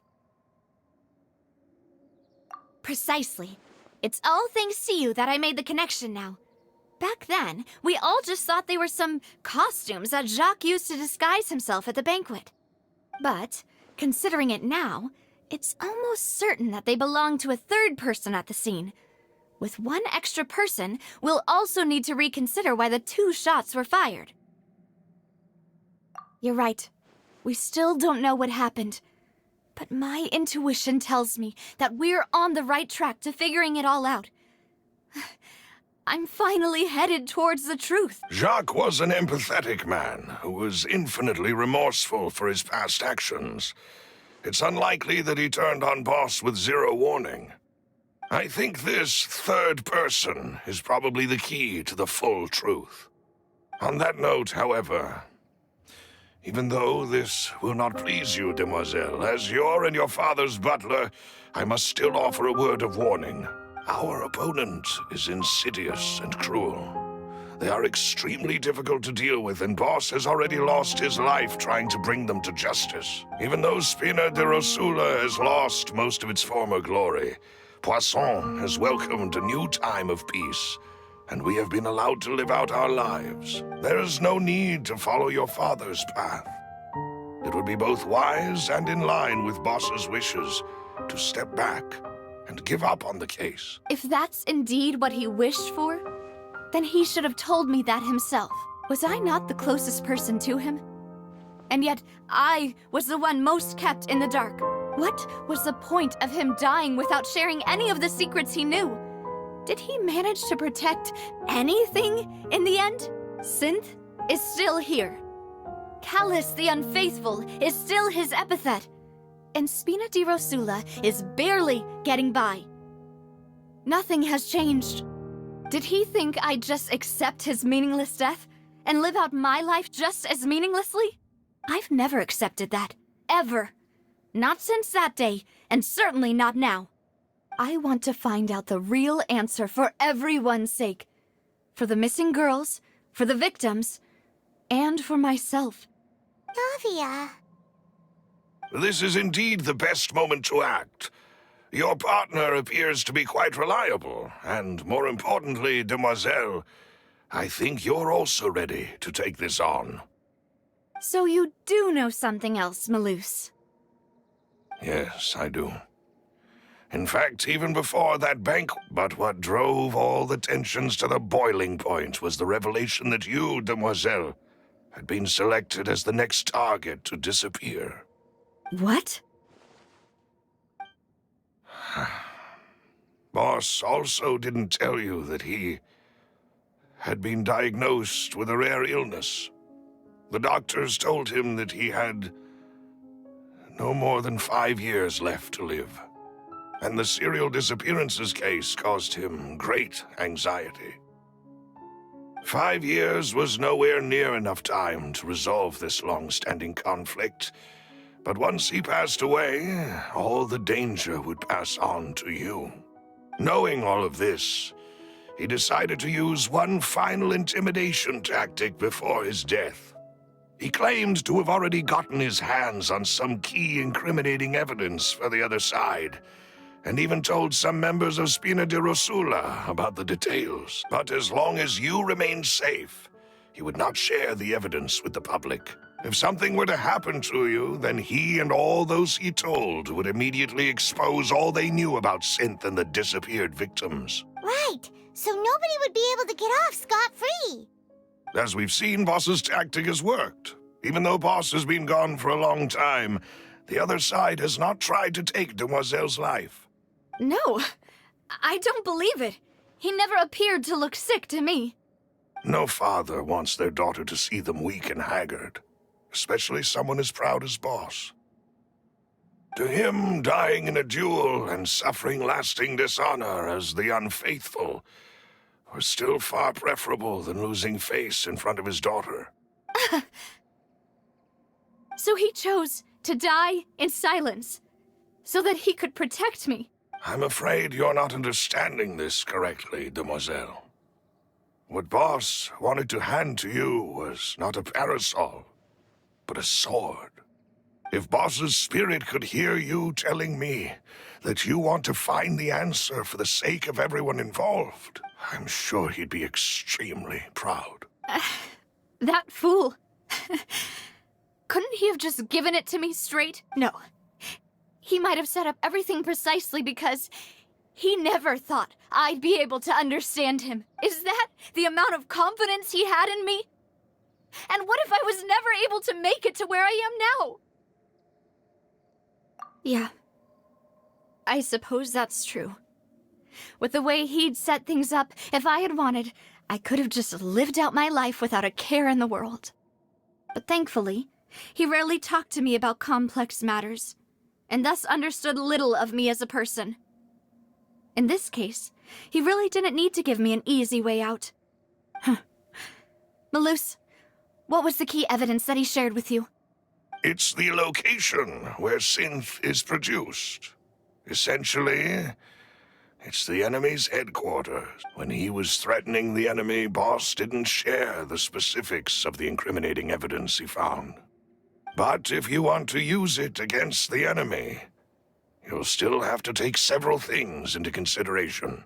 Speaker 1: Precisely. It's all thanks to you that I made the connection now. Back then, we all just thought they were some costumes that Jacques used to disguise himself at the banquet. But, considering it now, it's almost certain that they belong to a third person at the scene. With one extra person, we'll also need to reconsider why the 2 shots were fired. You're right. We still don't know what happened. But my intuition tells me that we're on the right track to figuring it all out. I'm finally headed towards the truth.
Speaker 6: Jacques was an empathetic man who was infinitely remorseful for his past actions. It's unlikely that he turned on Boss with 0 warning. I think this third person is probably the key to the full truth. On that note, however, even though this will not please you, demoiselle, as your and your father's butler, I must still offer a word of warning. Our opponent is insidious and cruel. They are extremely difficult to deal with, and Boss has already lost his life trying to bring them to justice. Even though Spina de Rosula has lost most of its former glory, Poisson has welcomed a new time of peace, and we have been allowed to live out our lives. There is no need to follow your father's path. It would be both wise and in line with Boss's wishes to step back and give up on the case.
Speaker 1: If that's indeed what he wished for, then he should have told me that himself. Was I not the closest person to him? And yet, I was the one most kept in the dark. What was the point of him dying without sharing any of the secrets he knew? Did he manage to protect anything in the end? Synth is still here. Callus the Unfaithful is still his epithet. And Spina di Rosula is barely getting by. Nothing has changed. Did he think I'd just accept his meaningless death and live out my life just as meaninglessly? I've never accepted that. Ever. Not since that day, and certainly not now. I want to find out the real answer for everyone's sake. For the missing girls, for the victims, and for myself.
Speaker 2: Navia.
Speaker 6: This is indeed the best moment to act. Your partner appears to be quite reliable, and more importantly, Demoiselle, I think you're also ready to take this on.
Speaker 1: So you do know something else, Malus.
Speaker 6: Yes, I do. In fact, even before that bank. But what drove all the tensions to the boiling point was the revelation that you, Demoiselle, had been selected as the next target to disappear.
Speaker 1: What?
Speaker 6: Boss also didn't tell you that he had been diagnosed with a rare illness. The doctors told him that he had no more than 5 years left to live. And the serial disappearances case caused him great anxiety. 5 years was nowhere near enough time to resolve this long-standing conflict. But once he passed away, all the danger would pass on to you. Knowing all of this, he decided to use one final intimidation tactic before his death. He claimed to have already gotten his hands on some key incriminating evidence for the other side, and even told some members of Spina di Rosula about the details. But as long as you remained safe, he would not share the evidence with the public. If something were to happen to you, then he and all those he told would immediately expose all they knew about Synth and the disappeared victims.
Speaker 2: Right, so nobody would be able to get off scot-free.
Speaker 6: As we've seen, Boss's tactic has worked. Even though Boss has been gone for a long time, the other side has not tried to take Demoiselle's life.
Speaker 1: No, I don't believe it. He never appeared to look sick to me.
Speaker 6: No father wants their daughter to see them weak and haggard, especially someone as proud as Boss. To him, dying in a duel and suffering lasting dishonor as the unfaithful were still far preferable than losing face in front of his daughter.
Speaker 1: So he chose to die in silence, so that he could protect me.
Speaker 6: I'm afraid you're not understanding this correctly, Demoiselle. What Boss wanted to hand to you was not a parasol, but a sword. If Boss's spirit could hear you telling me that you want to find the answer for the sake of everyone involved, I'm sure he'd be extremely proud.
Speaker 1: That fool. Couldn't he have just given it to me straight? No. He might have set up everything precisely because he never thought I'd be able to understand him. Is that the amount of confidence he had in me? And what if I was never able to make it to where I am now? Yeah. I suppose that's true. With the way he'd set things up, if I had wanted, I could have just lived out my life without a care in the world. But thankfully, he rarely talked to me about complex matters, and thus understood little of me as a person. In this case, he really didn't need to give me an easy way out. Malus, what was the key evidence that he shared with you?
Speaker 6: It's the location where Synth is produced. Essentially, it's the enemy's headquarters. When he was threatening the enemy, Boss didn't share the specifics of the incriminating evidence he found. But if you want to use it against the enemy, you'll still have to take several things into consideration.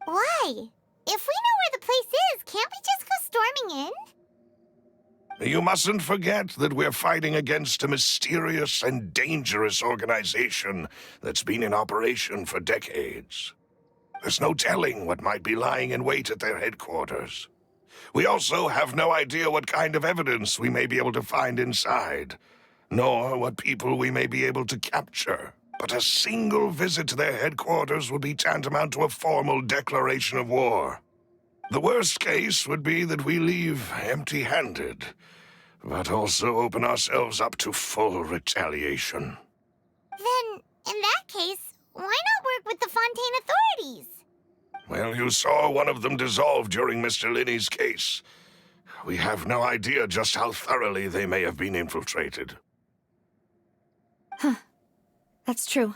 Speaker 2: Why? If we know where the place is, can't we just go storming in?
Speaker 6: You mustn't forget that we're fighting against a mysterious and dangerous organization that's been in operation for decades. There's no telling what might be lying in wait at their headquarters. We also have no idea what kind of evidence we may be able to find inside, nor what people we may be able to capture. But a single visit to their headquarters would be tantamount to a formal declaration of war. The worst case would be that we leave empty-handed, but also open ourselves up to full retaliation.
Speaker 2: Then, in that case, why not work with the Fontaine authorities?
Speaker 6: Well, you saw one of them dissolve during Mr. Linney's case. We have no idea just how thoroughly they may have been infiltrated.
Speaker 1: That's true.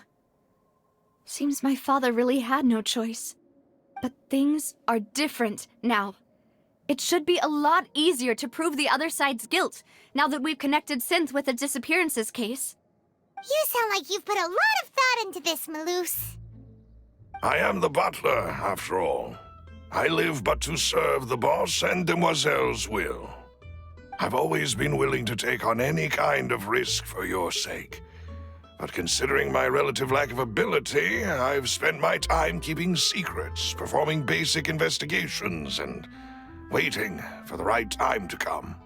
Speaker 1: Seems my father really had no choice. But things are different now. It should be a lot easier to prove the other side's guilt, now that we've connected Synth with the disappearances case.
Speaker 2: You sound like you've put a lot of thought into this, Malus.
Speaker 6: I am the butler, after all. I live but to serve the boss and Demoiselle's will. I've always been willing to take on any kind of risk for your sake. But considering my relative lack of ability, I've spent my time keeping secrets, performing basic investigations, and waiting for the right time to come.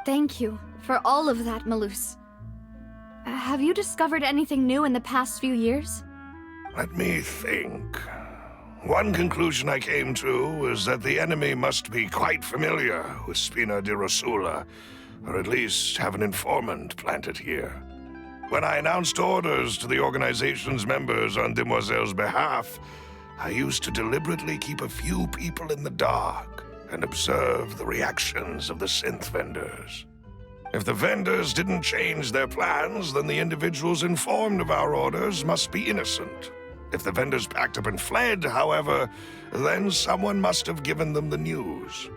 Speaker 1: Thank you for all of that, Malus. Have you discovered anything new in the past few years?
Speaker 6: Let me think. One conclusion I came to is that the enemy must be quite familiar with Spina di Rosula, or at least have an informant planted here. When I announced orders to the organization's members on Demoiselle's behalf, I used to deliberately keep a few people in the dark and observe the reactions of the synth vendors. If the vendors didn't change their plans, then the individuals informed of our orders must be innocent. If the vendors packed up and fled, however, then someone must have given them the news.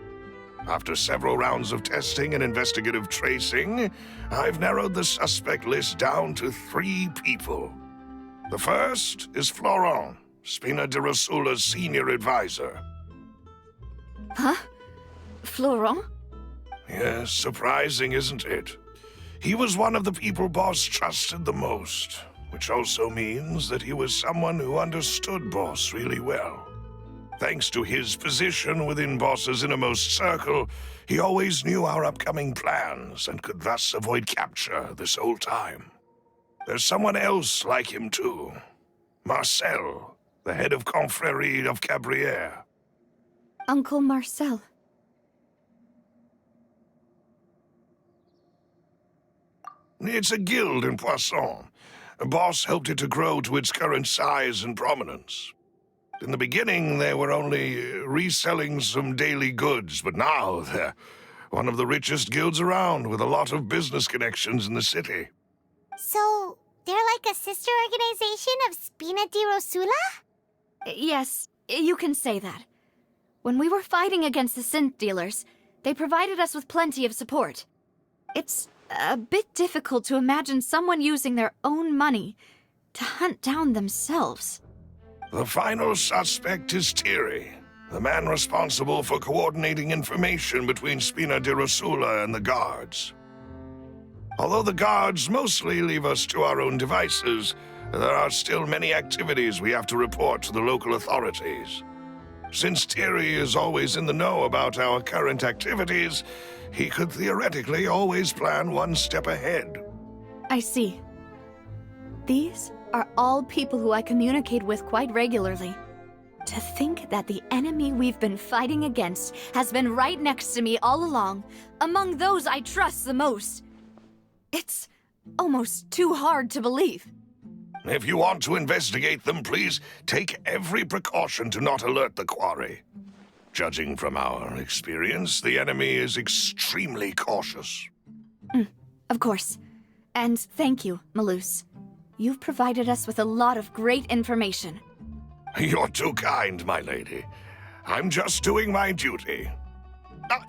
Speaker 6: After several rounds of testing and investigative tracing, I've narrowed the suspect list down to 3 people. The first is Florent, Spina di Rosula's senior advisor.
Speaker 1: Huh? Florent?
Speaker 6: Yes, surprising, isn't it? He was one of the people Boss trusted the most, which also means that he was someone who understood Boss really well. Thanks to his position within Boss's innermost circle, he always knew our upcoming plans and could thus avoid capture this whole time. There's someone else like him too. Marcel, the head of Confrérie of Cabrières.
Speaker 1: Uncle Marcel.
Speaker 6: It's a guild in Poisson. Boss helped it to grow to its current size and prominence. In the beginning, they were only reselling some daily goods, but now they're one of the richest guilds around, with a lot of business connections in the city.
Speaker 2: So, they're like a sister organization of Spina di Rosula?
Speaker 1: Yes, you can say that. When we were fighting against the synth dealers, they provided us with plenty of support. It's a bit difficult to imagine someone using their own money to hunt down themselves.
Speaker 6: The final suspect is Thierry, the man responsible for coordinating information between Spina di Rosula and the guards. Although the guards mostly leave us to our own devices, there are still many activities we have to report to the local authorities. Since Thierry is always in the know about our current activities, he could theoretically always plan one step ahead.
Speaker 1: I see. These are all people who I communicate with quite regularly. To think that the enemy we've been fighting against has been right next to me all along, among those I trust the most. It's almost too hard to believe.
Speaker 6: If you want to investigate them, please take every precaution to not alert the quarry. Judging from our experience, the enemy is extremely cautious.
Speaker 1: Of course. And thank you, Malus. You've provided us with a lot of great information.
Speaker 6: You're too kind, my lady. I'm just doing my duty.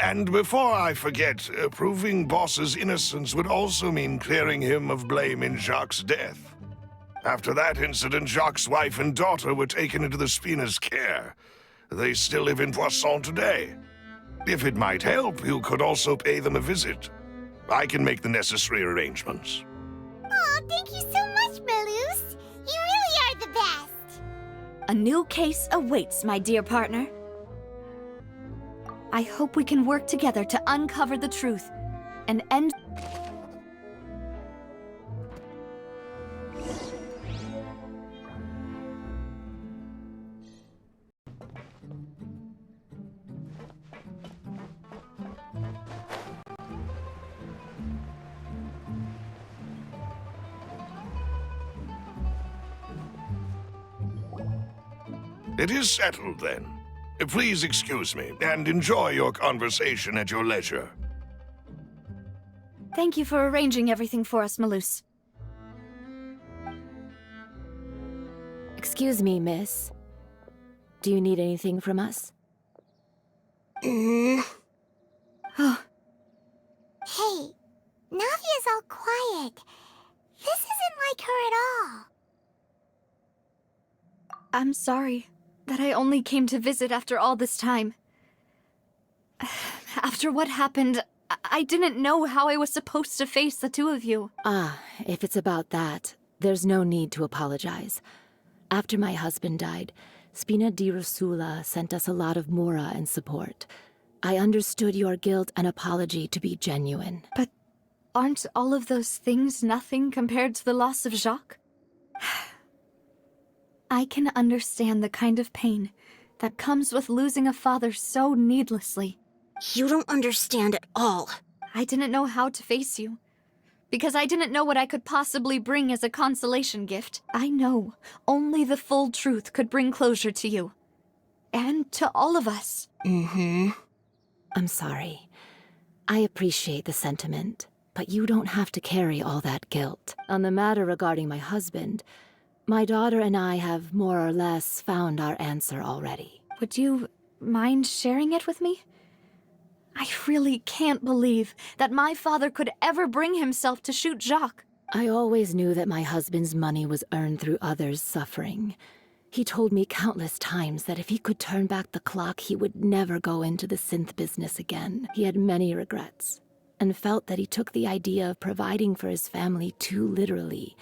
Speaker 6: And before I forget, proving Boss's innocence would also mean clearing him of blame in Jacques' death. After that incident, Jacques' wife and daughter were taken into the Spina's care. They still live in Poisson today. If it might help, you could also pay them a visit. I can make the necessary arrangements.
Speaker 2: Oh, thank you so much, Malus. You really are the best.
Speaker 1: A new case awaits, my dear partner. I hope we can work together to uncover the truth and end...
Speaker 6: It is settled, then. Please excuse me, and enjoy your conversation at your leisure.
Speaker 1: Thank you for arranging everything for us, Malus.
Speaker 9: Excuse me, miss. Do you need anything from us?
Speaker 1: I'm sorry that I only came to visit after all this time. After what happened, I didn't know how I was supposed to face the two of you.
Speaker 9: If it's about that, there's no need to apologize. After my husband died, Spina di Rosula sent us a lot of mora and support. I understood your guilt and apology to be genuine.
Speaker 1: But aren't all of those things nothing compared to the loss of Jacques? I can understand the kind of pain that comes with losing a father so needlessly.
Speaker 2: You don't understand at all.
Speaker 1: I didn't know how to face you, because I didn't know what I could possibly bring as a consolation gift. I know only the full truth could bring closure to you. And to all of us.
Speaker 9: I'm sorry. I appreciate the sentiment, but you don't have to carry all that guilt. On the matter regarding my husband, my daughter and I have more or less found our answer already.
Speaker 1: Would you mind sharing it with me? I really can't believe that my father could ever bring himself to shoot Jacques.
Speaker 9: I always knew that my husband's money was earned through others' suffering. He told me countless times that if he could turn back the clock, he would never go into the synth business again. He had many regrets, and felt that he took the idea of providing for his family too literally.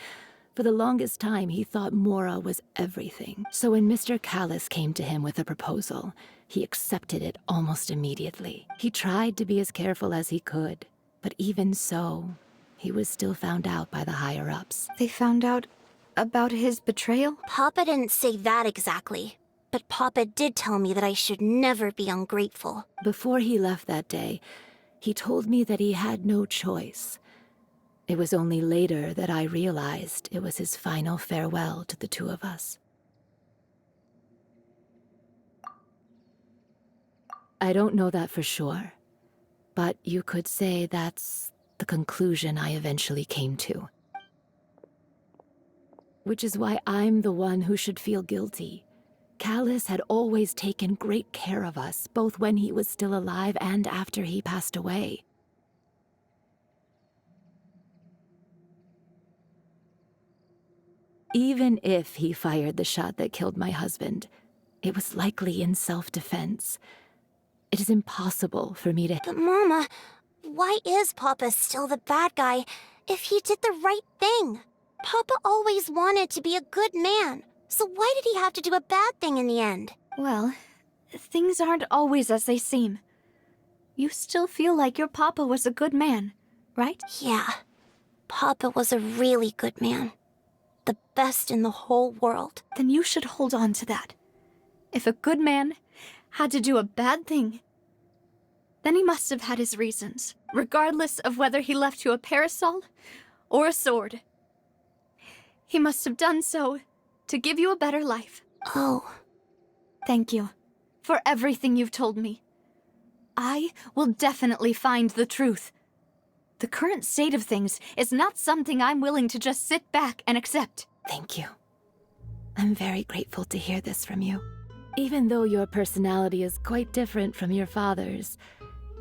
Speaker 9: For the longest time, he thought Mora was everything. So when Mr. Callis came to him with a proposal, he accepted it almost immediately. He tried to be as careful as he could, but even so, he was still found out by the higher-ups.
Speaker 1: They found out about his betrayal?
Speaker 2: Papa didn't say that exactly, but Papa did tell me that I should never be ungrateful.
Speaker 9: Before he left that day, he told me that he had no choice. It was only later that I realized it was his final farewell to the two of us. I don't know that for sure, but you could say that's the conclusion I eventually came to. Which is why I'm the one who should feel guilty. Callis had always taken great care of us, both when he was still alive and after he passed away. Even if he fired the shot that killed my husband, it was likely in self-defense. It is impossible for me to—
Speaker 2: But Mama, why is Papa still the bad guy if he did the right thing? Papa always wanted to be a good man, so why did he have to do a bad thing in the end?
Speaker 1: Well, things aren't always as they seem. You still feel like your papa was a good man, right?
Speaker 2: Yeah, Papa was a really good man. The best in the whole world.
Speaker 1: Then you should hold on to that. If a good man had to do a bad thing, then he must have had his reasons, regardless of whether he left you a parasol or a sword. He must have done so to give you a better life.
Speaker 2: Oh.
Speaker 1: Thank you for everything you've told me. I will definitely find the truth. The current state of things is not something I'm willing to just sit back and accept.
Speaker 9: Thank you. I'm very grateful to hear this from you. Even though your personality is quite different from your father's,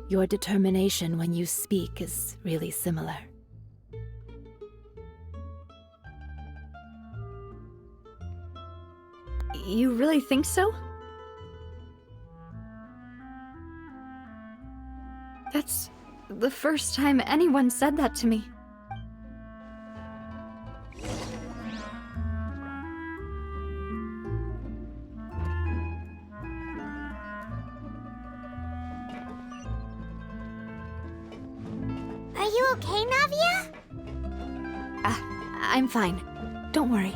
Speaker 9: your determination when you speak is really similar.
Speaker 1: You really think so? That's the first time anyone said that to me.
Speaker 2: Are you okay, Navia?
Speaker 1: I'm fine. Don't worry.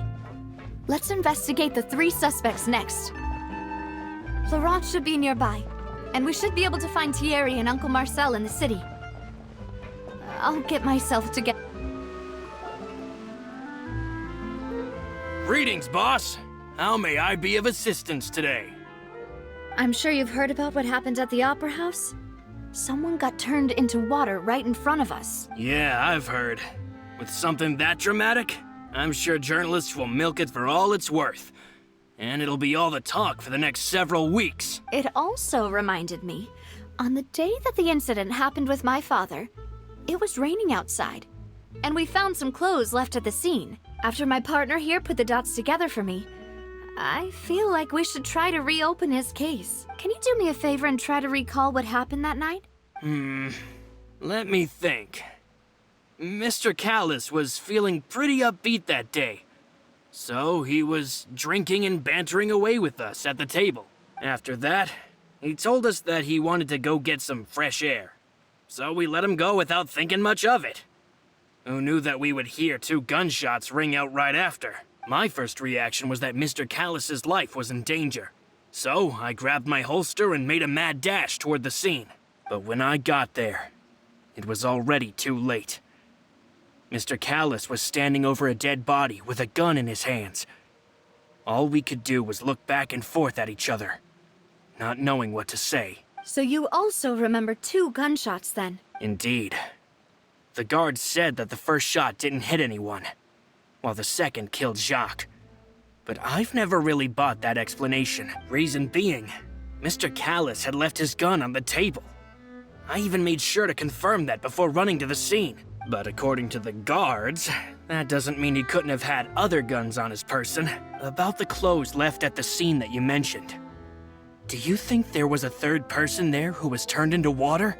Speaker 1: Let's investigate the 3 suspects next. Florent should be nearby, and we should be able to find Thierry and Uncle Marcel in the city. I'll get myself together.
Speaker 10: Greetings, boss. How may I be of assistance today?
Speaker 1: I'm sure you've heard about what happened at the Opera House. Someone got turned into water right in front of us.
Speaker 10: Yeah, I've heard. With something that dramatic, I'm sure journalists will milk it for all it's worth. And it'll be all the talk for the next several weeks.
Speaker 1: It also reminded me, on the day that the incident happened with my father, it was raining outside, and we found some clothes left at the scene. After my partner here put the dots together for me, I feel like we should try to reopen his case. Can you do me a favor and try to recall what happened that night?
Speaker 10: Let me think. Mr. Callus was feeling pretty upbeat that day. So he was drinking and bantering away with us at the table. After that, he told us that he wanted to go get some fresh air. So we let him go without thinking much of it. Who knew that we would hear 2 gunshots ring out right after? My first reaction was that Mr. Callus's life was in danger. So I grabbed my holster and made a mad dash toward the scene. But when I got there, it was already too late. Mr. Callus was standing over a dead body with a gun in his hands. All we could do was look back and forth at each other, not knowing what to say.
Speaker 1: So you also remember 2 gunshots then?
Speaker 10: Indeed. The guard said that the first shot didn't hit anyone, while the second killed Jacques. But I've never really bought that explanation. Reason being, Mr. Callus had left his gun on the table. I even made sure to confirm that before running to the scene. But according to the guards, that doesn't mean he couldn't have had other guns on his person. About the clothes left at the scene that you mentioned, do you think there was a third person there who was turned into water?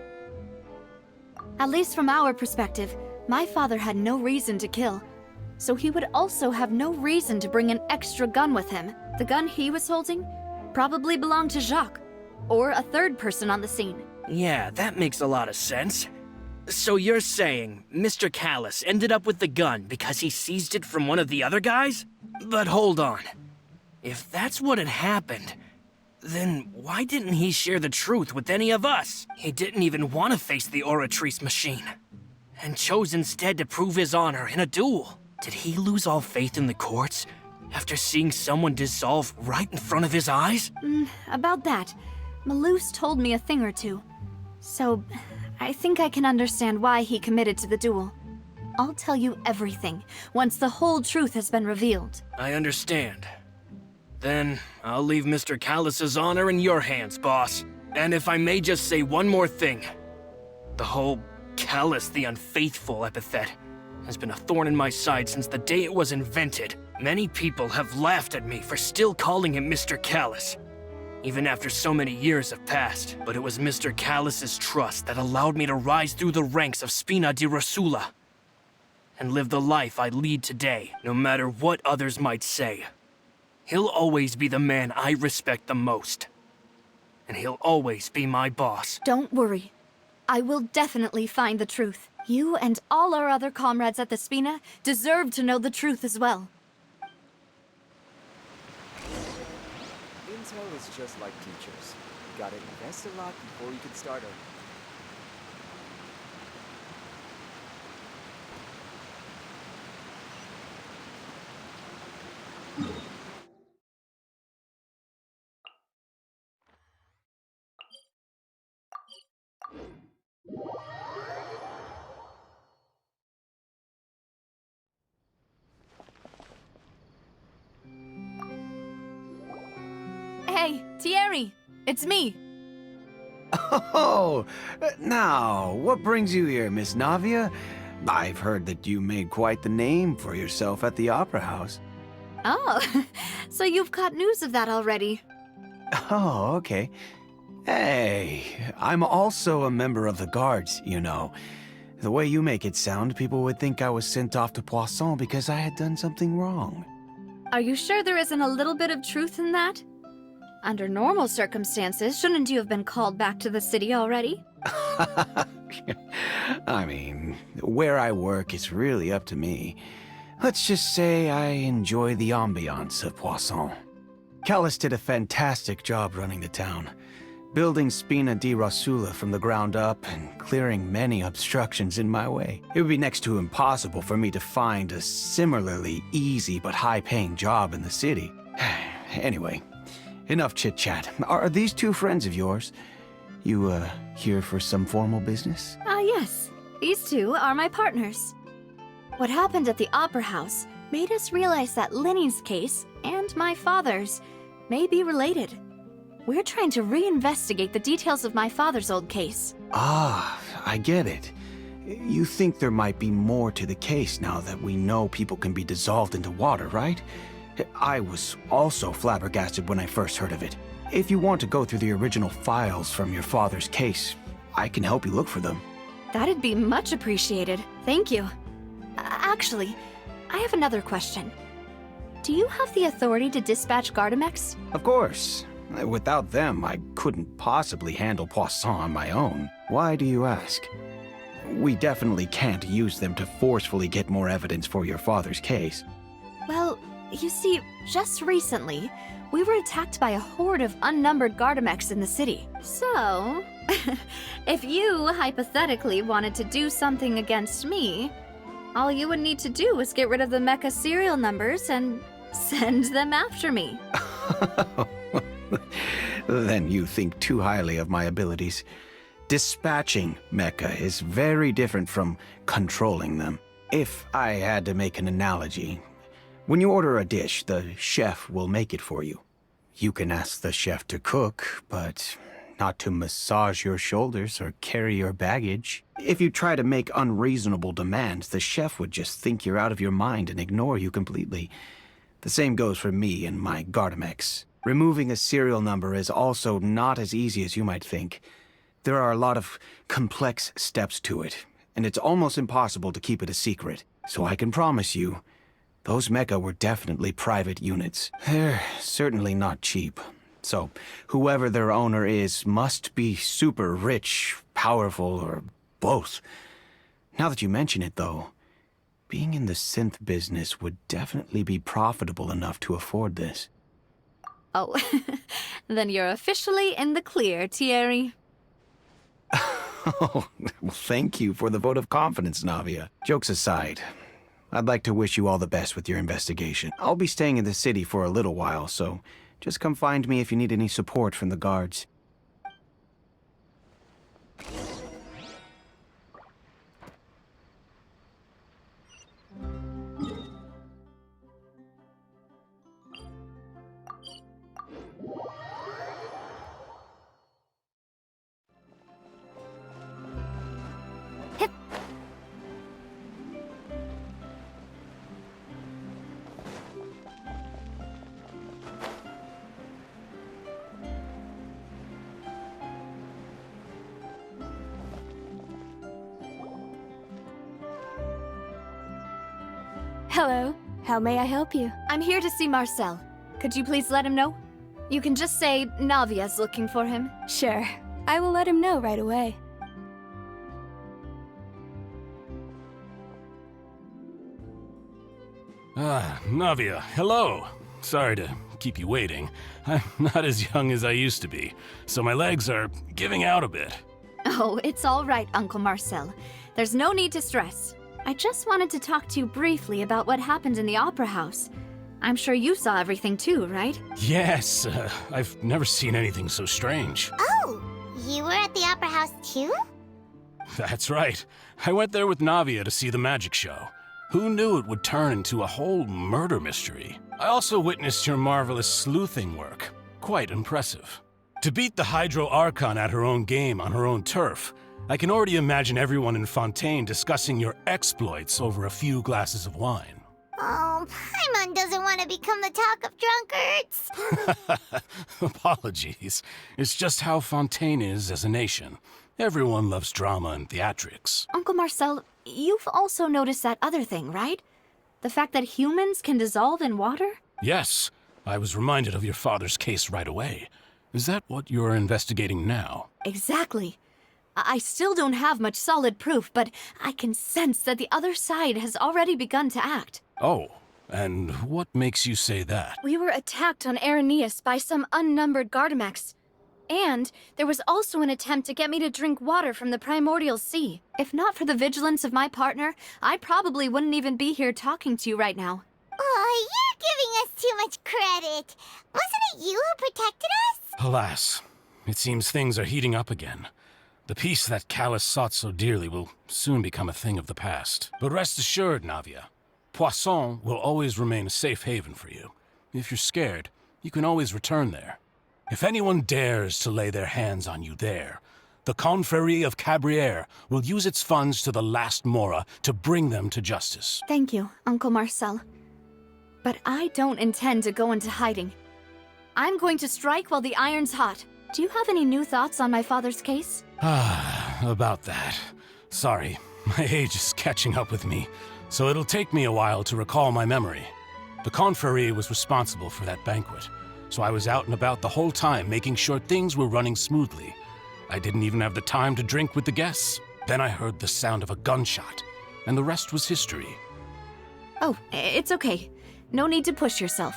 Speaker 1: At least from our perspective, my father had no reason to kill. So he would also have no reason to bring an extra gun with him. The gun he was holding probably belonged to Jacques, or a third person on the scene.
Speaker 10: Yeah, that makes a lot of sense. So you're saying Mr. Callus ended up with the gun because he seized it from one of the other guys? But hold on. If that's what had happened, then why didn't he share the truth with any of us? He didn't even want to face the Oratrice machine, and chose instead to prove his honor in a duel. Did he lose all faith in the courts after seeing someone dissolve right in front of his eyes?
Speaker 1: About that, Malus told me a thing or two. So, I think I can understand why he committed to the duel. I'll tell you everything once the whole truth has been revealed.
Speaker 10: I understand. Then I'll leave Mr. Callus's honor in your hands, boss. And if I may just say one more thing. The whole Callus the Unfaithful epithet has been a thorn in my side since the day it was invented. Many people have laughed at me for still calling him Mr. Callus, even after so many years have passed. But it was Mr. Callus's trust that allowed me to rise through the ranks of Spina di Rosula and live the life I lead today, no matter what others might say. He'll always be the man I respect the most, and he'll always be my boss.
Speaker 1: Don't worry. I will definitely find the truth. You and all our other comrades at the Spina deserve to know the truth as well.
Speaker 11: Intel is just like teachers. You gotta invest a lot before you can start earning.
Speaker 1: Hey, Thierry! It's me!
Speaker 12: Oh, now, what brings you here, Miss Navia? I've heard that you made quite the name for yourself at the Opera House.
Speaker 1: Oh, so you've got news of that already.
Speaker 12: Oh, okay. Hey, I'm also a member of the Guards, you know. The way you make it sound, people would think I was sent off to Poisson because I had done something wrong.
Speaker 1: Are you sure there isn't a little bit of truth in that? Under normal circumstances, shouldn't you have been called back to the city already?
Speaker 12: I mean, where I work is really up to me. Let's just say I enjoy the ambiance of Poisson. Callus did a fantastic job running the town, building Spina di Rosula from the ground up and clearing many obstructions in my way. It would be next to impossible for me to find a similarly easy but high-paying job in the city. Anyway, enough chit-chat. Are these 2 friends of yours? You, here for some formal business?
Speaker 1: Yes. These 2 are my partners. What happened at the Opera House made us realize that Linny's case and my father's may be related. We're trying to reinvestigate the details of my father's old case.
Speaker 12: Ah, I get it. You think there might be more to the case now that we know people can be dissolved into water, right? I was also flabbergasted when I first heard of it. If you want to go through the original files from your father's case, I can help you look for them.
Speaker 1: That'd be much appreciated. Thank you. Actually, I have another question. Do you have the authority to dispatch Gardamex?
Speaker 12: Of course. Without them, I couldn't possibly handle Poisson on my own. Why do you ask? We definitely can't use them to forcefully get more evidence for your father's case.
Speaker 1: Well, you see, just recently, we were attacked by a horde of unnumbered Gardamex in the city. So, if you hypothetically wanted to do something against me, all you would need to do is get rid of the mecha serial numbers and send them after me.
Speaker 12: Then you think too highly of my abilities. Dispatching mecha is very different from controlling them. If I had to make an analogy, when you order a dish, the chef will make it for you. You can ask the chef to cook, but not to massage your shoulders or carry your baggage. If you try to make unreasonable demands, the chef would just think you're out of your mind and ignore you completely. The same goes for me and my Gardamex. Removing a serial number is also not as easy as you might think. There are a lot of complex steps to it, and it's almost impossible to keep it a secret. So I can promise you, those mecha were definitely private units. They're certainly not cheap. So whoever their owner is must be super rich, powerful, or both. Now that you mention it, though, being in the synth business would definitely be profitable enough to afford this.
Speaker 1: Oh, then you're officially in the clear, Thierry.
Speaker 12: Oh, well, thank you for the vote of confidence, Navia. Jokes aside, I'd like to wish you all the best with your investigation. I'll be staying in the city for a little while, so just come find me if you need any support from the guards.
Speaker 13: Hello. How may I help you?
Speaker 1: I'm here to see Marcel. Could you please let him know? You can just say Navia's looking for him.
Speaker 13: Sure. I will let him know right away.
Speaker 14: Ah, Navia, hello. Sorry to keep you waiting. I'm not as young as I used to be, so my legs are giving out a bit.
Speaker 1: Oh, it's all right, Uncle Marcel. There's no need to stress. I just wanted to talk to you briefly about what happened in the Opera House. I'm sure you saw everything too, right?
Speaker 14: Yes, I've never seen anything so strange.
Speaker 2: Oh, you were at the Opera House too?
Speaker 14: That's right. I went there with Navia to see the magic show. Who knew it would turn into a whole murder mystery? I also witnessed your marvelous sleuthing work. Quite impressive. To beat the Hydro Archon at her own game on her own turf, I can already imagine everyone in Fontaine discussing your exploits over a few glasses of wine.
Speaker 2: Oh, Paimon doesn't want to become the talk of drunkards.
Speaker 14: Apologies. It's just how Fontaine is as a nation. Everyone loves drama and theatrics.
Speaker 1: Uncle Marcel, you've also noticed that other thing, right? The fact that humans can dissolve in water?
Speaker 14: Yes, I was reminded of your father's case right away. Is that what you're investigating now?
Speaker 1: Exactly. I still don't have much solid proof, but I can sense that the other side has already begun to act.
Speaker 14: Oh, and what makes you say that?
Speaker 13: We were attacked on Araneus by some unnumbered Gardamex. And there was also an attempt to get me to drink water from the primordial sea.
Speaker 1: If not for the vigilance of my partner, I probably wouldn't even be here talking to you right now.
Speaker 2: Oh, you're giving us too much credit. Wasn't it you who protected us?
Speaker 14: Alas, it seems things are heating up again. The peace that Callus sought so dearly will soon become a thing of the past. But rest assured, Navia, Poisson will always remain a safe haven for you. If you're scared, you can always return there. If anyone dares to lay their hands on you there, the Confrérie of Cabrières will use its funds to the last Mora to bring them to justice.
Speaker 1: Thank you, Uncle Marcel.
Speaker 13: But I don't intend to go into hiding. I'm going to strike while the iron's hot. Do you have any new thoughts on my father's case?
Speaker 14: About that. Sorry, my age is catching up with me, so it'll take me a while to recall my memory. The Confrérie was responsible for that banquet, so I was out and about the whole time making sure things were running smoothly. I didn't even have the time to drink with the guests. Then I heard the sound of a gunshot, and the rest was history.
Speaker 13: Oh, it's okay. No need to push yourself.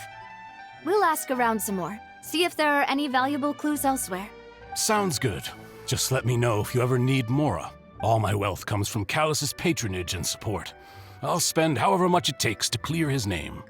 Speaker 13: We'll ask around some more, see if there are any valuable clues elsewhere.
Speaker 14: Sounds good. Just let me know if you ever need Mora. All my wealth comes from Callus's patronage and support. I'll spend however much it takes to clear his name.